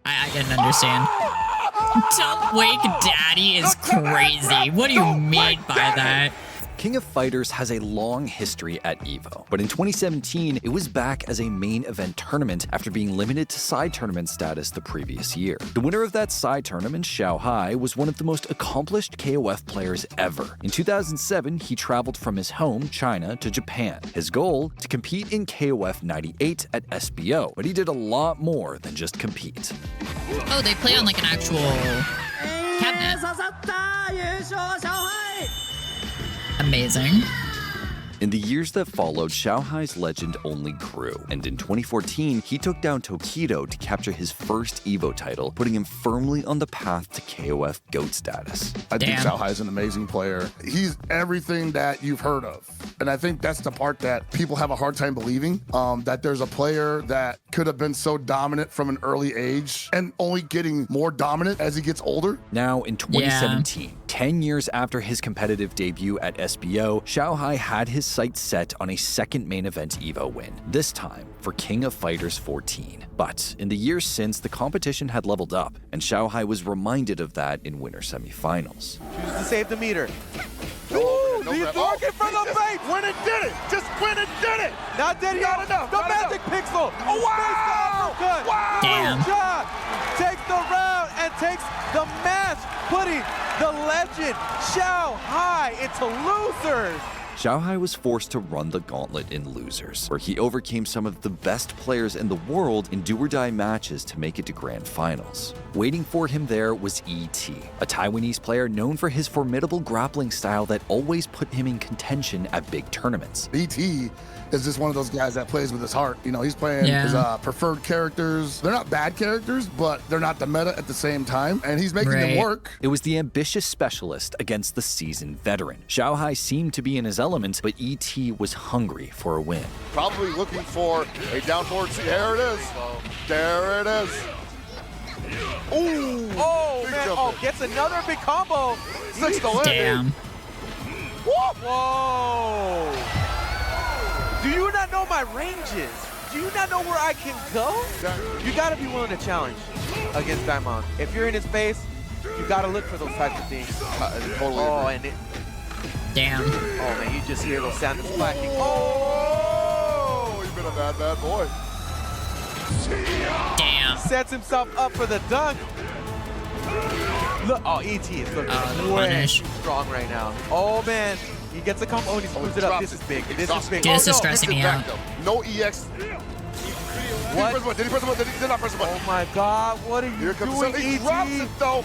I didn't understand. Don't wake daddy is crazy. What do you mean by that? King of Fighters has a long history at EVO, but in 2017, it was back as a main event tournament after being limited to side tournament status the previous year. The winner of that side tournament, Xiao Hai, was one of the most accomplished KOF players ever. In 2007, he traveled from his home, China, to Japan. His goal? To compete in KOF 98 at SBO, but he did a lot more than just compete. Oh, they play on like an actual cabinet. Amazing. In the years that followed, Xiao Hai's legend only grew, and in 2014, he took down Tokido to capture his first EVO title, putting him firmly on the path to KOF GOAT status. I think Xiao Hai is an amazing player. He's everything that you've heard of. And I think that's the part that people have a hard time believing, that there's a player that could have been so dominant from an early age and only getting more dominant as he gets older. Now, in 2017, 10 years after his competitive debut at SBO, Xiao Hai had his sights set on a second main event EVO win, this time for King of Fighters 14. But in the years since, the competition had leveled up, and Xiao Hai was reminded of that in winter semifinals. Chooses to save the meter. Ooh, he's looking for the bait. When it did it. Just when it did it. Not dead yet. Not enough. The Not magic enough. pixel. Oh, wow. Good. Wow. Damn. Job. Takes the round and takes the match, putting the legend Xiao Hai into losers. Xiao Hai was forced to run the gauntlet in losers, where he overcame some of the best players in the world in do-or-die matches to make it to grand finals. Waiting for him there was E.T., a Taiwanese player known for his formidable grappling style that always put him in contention at big tournaments. E.T. is just one of those guys that plays with his heart. You know, he's playing his preferred characters. They're not bad characters, but they're not the meta at the same time, and he's making them work. It was the ambitious specialist against the seasoned veteran. Xiao Hai seemed to be in his element, but E.T. was hungry for a win. Probably looking for a down forward. There it is. There it is. Ooh. Oh, man. Oh, gets another big combo. 6 to win. Damn. Whoa. Do you not know my ranges? Do you not know where I can go? You gotta be willing to challenge against Daimon. If you're in his face, you gotta look for those types of things. Totally agree. And it. Damn. Oh man, you just hear those sounds of splashing. Oh, you've been a bad, bad boy. Damn. Sets himself up for the dunk. Look, oh, E.T. is looking way punish. too strong right now. Oh man, he gets a combo. Oh, he screws it up. This is big. This is big. This is stressing me out. No EX. What? Did he press the button? Did he not press the button? Oh my God, what are you Here comes doing, he E.T.? drops it though.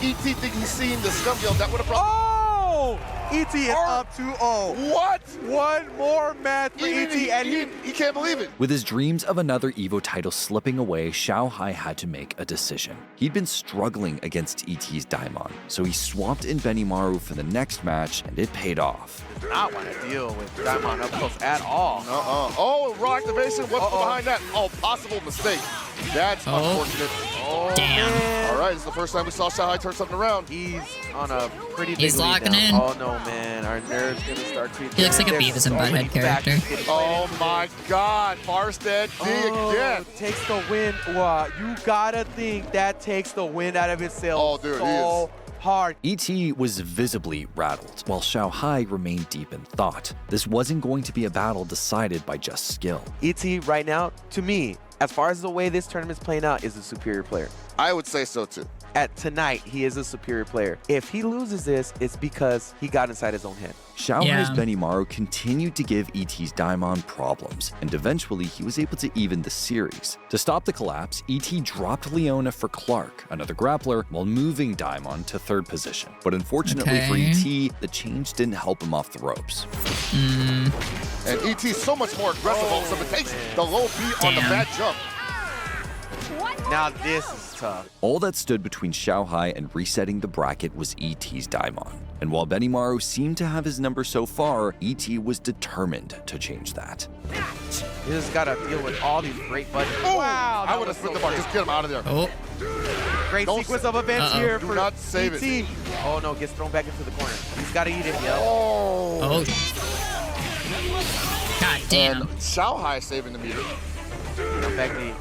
E.T. think he's seen the scum deal. That would have probably. Oh! E.T. is up 2-0. What? One more match for E.T. and he can't believe it. With his dreams of another EVO title slipping away, Xiao Hai had to make a decision. He'd been struggling against E.T.'s Daimon, so he swapped in Benimaru for the next match, and it paid off. does not want to deal with Daimon up close at all. Oh, raw activation. What's behind that? Oh, possible mistake. That's unfortunate. Oh, damn. Man. All right, it's the first time we saw Xiao Hai turn something around. He's on a pretty big He's locking lead in. now. Oh, no, man. Our nerves going to start tweaking. He looks like a Beavis and Butthead character. Oh, my God. Farstead D again. Takes the win. Wow, you got to think that takes the wind out of his sails. Oh, dude, he is. Hard. E.T. was visibly rattled, while Xiao Hai remained deep in thought. This wasn't going to be a battle decided by just skill. E.T. right now, to me, as far as the way this tournament's playing out, is a superior player. I would say so too. At tonight, he is a superior player. If he loses this, it's because he got inside his own head. Xiaohai's Benimaru continued to give ET's Daimon problems, and eventually he was able to even the series. To stop the collapse, ET dropped Leona for Clark, another grappler, while moving Daimon to 3rd position. But unfortunately for ET, the change didn't help him off the ropes. And ET's so much more aggressive on some. It takes the low beat on the bad jump. Now this is tough. All that stood between Xiaohai and resetting the bracket was ET's Daimon. And while Benimaru seemed to have his number so far, ET was determined to change that. You just gotta deal with all these great buttons. Oh, wow, I would have split the bar. Just get him out of there. Oh. Great sequence of events here for not save ET. it. Oh no, gets thrown back into the corner. He's gotta eat it, yo. Oh. God damn. And Xiaohai saving the meter. Back knee.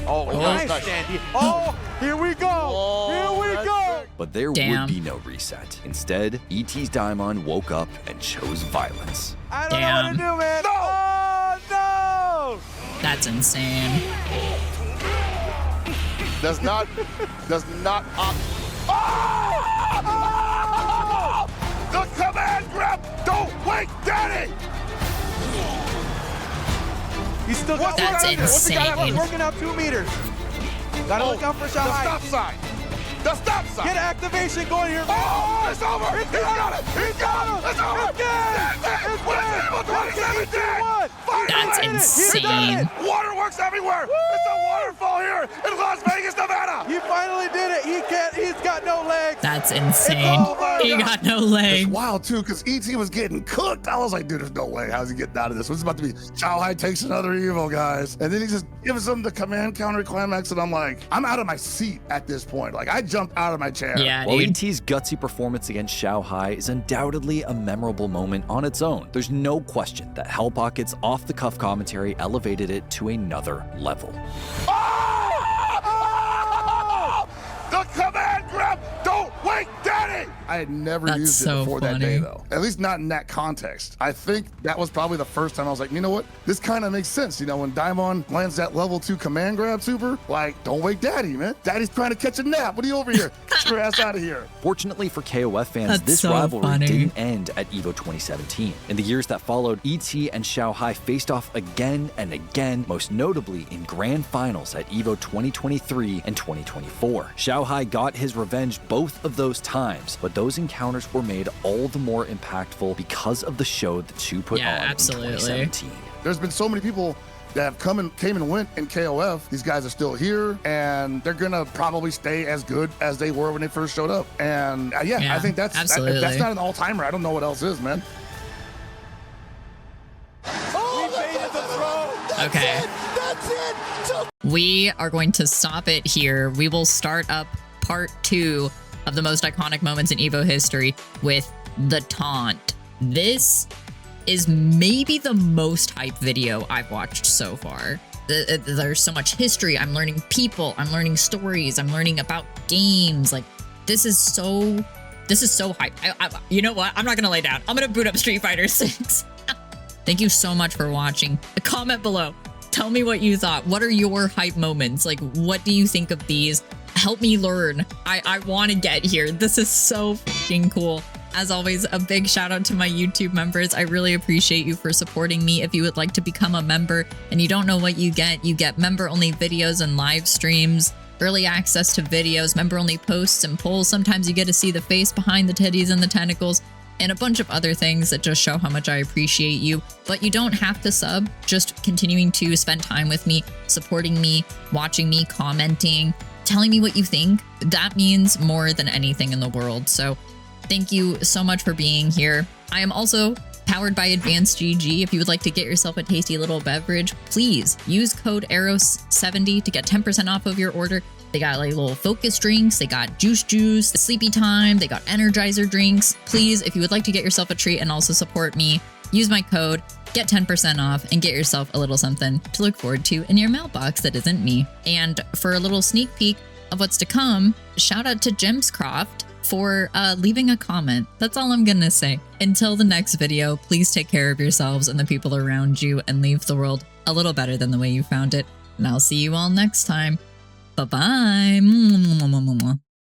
Oh, nice stand. Oh, here we go. Here we go. But there would be no reset. Instead, ET's Daimon woke up and chose violence. I don't know what to do, man. No! Oh, no! That's insane. Does not opt. Oh! The command grab! Don't wait, Daddy! He's still got That's insane. He's working out 2 meters. Gotta look out for Xiaohai. The stop sign. The stop sign. Get activation going here. Oh, it's over. He's got it. He's got it. It's over. It's EVO 2017. That's insane. Waterworks everywhere. It's a waterfall here in Las Vegas, Nevada. He finally did it. He's got no legs. That's insane. He got no legs. It's wild too, because ET was getting cooked. I was like, dude, there's no way. How's he getting out of this? What's about to be? Xiaohai takes another EVO, guys. And then he just gives him the command counter climax, and I'm like, I'm out of my seat at this point. Like, I jumped out of my chair. Yeah, While dude. ET's gutsy performance against Xiaohai is undoubtedly a memorable moment on its own, there's no question that Hellpocket's off-the-cuff commentary elevated it to another level. Oh! The command grab! Don't wait, Daddy! I had never used it before that day, though. At least not in that context. I think that was probably the first time I was like, you know what? This kind of makes sense. You know, when Daimon lands that level 2 command grab super, like, don't wait, Daddy, man. Daddy's trying to catch a nap. What are you over here? Get your ass out of here. Fortunately for KOF fans, this rivalry didn't end at EVO 2017. In the years that followed, ET and Xiaohai faced off again and again, most notably in grand finals at EVO 2023 and 2024. Xiaohai got his revenge both of those times, but those encounters were made all the more impactful because of the show the two put on in 2017. There's been so many people that have came and went in KOF. These guys are still here, and they're gonna probably stay as good as they were when they first showed up. And I think that's if that's not an all-timer. I don't know what else is, man. Okay. That's it. We are going to stop it here. We will start up part 2 of the most iconic moments in EVO history with the taunt. This is maybe the most hype video I've watched so far. There's so much history. I'm learning people. I'm learning stories. I'm learning about games. Like, this is so hype. You know what? I'm not gonna lay down. I'm gonna boot up Street Fighter 6. Thank you so much for watching. Comment below. Tell me what you thought. What are your hype moments? Like, what do you think of these? Help me learn. I want to get here. This is so fucking cool. As always, a big shout out to my YouTube members. I really appreciate you for supporting me. If you would like to become a member and you don't know what you get member-only videos and live streams, early access to videos, member-only posts and polls. Sometimes you get to see the face behind the titties and the tentacles, and a bunch of other things that just show how much I appreciate you. But you don't have to sub, just continuing to spend time with me, supporting me, watching me, commenting, telling me what you think. That means more than anything in the world. So thank you so much for being here. I am also powered by AdvancedGG. If you would like to get yourself a tasty little beverage, please use code AROS70 to get 10% off of your order. They got like little focus drinks, they got juice, sleepy time, they got energizer drinks. Please, if you would like to get yourself a treat and also support me, use my code, get 10% off, and get yourself a little something to look forward to in your mailbox that isn't me. And for a little sneak peek of what's to come, shout out to Gemscroft for leaving a comment. That's all I'm gonna say. Until the next video, please take care of yourselves and the people around you and leave the world a little better than the way you found it. And I'll see you all next time. Bye-bye.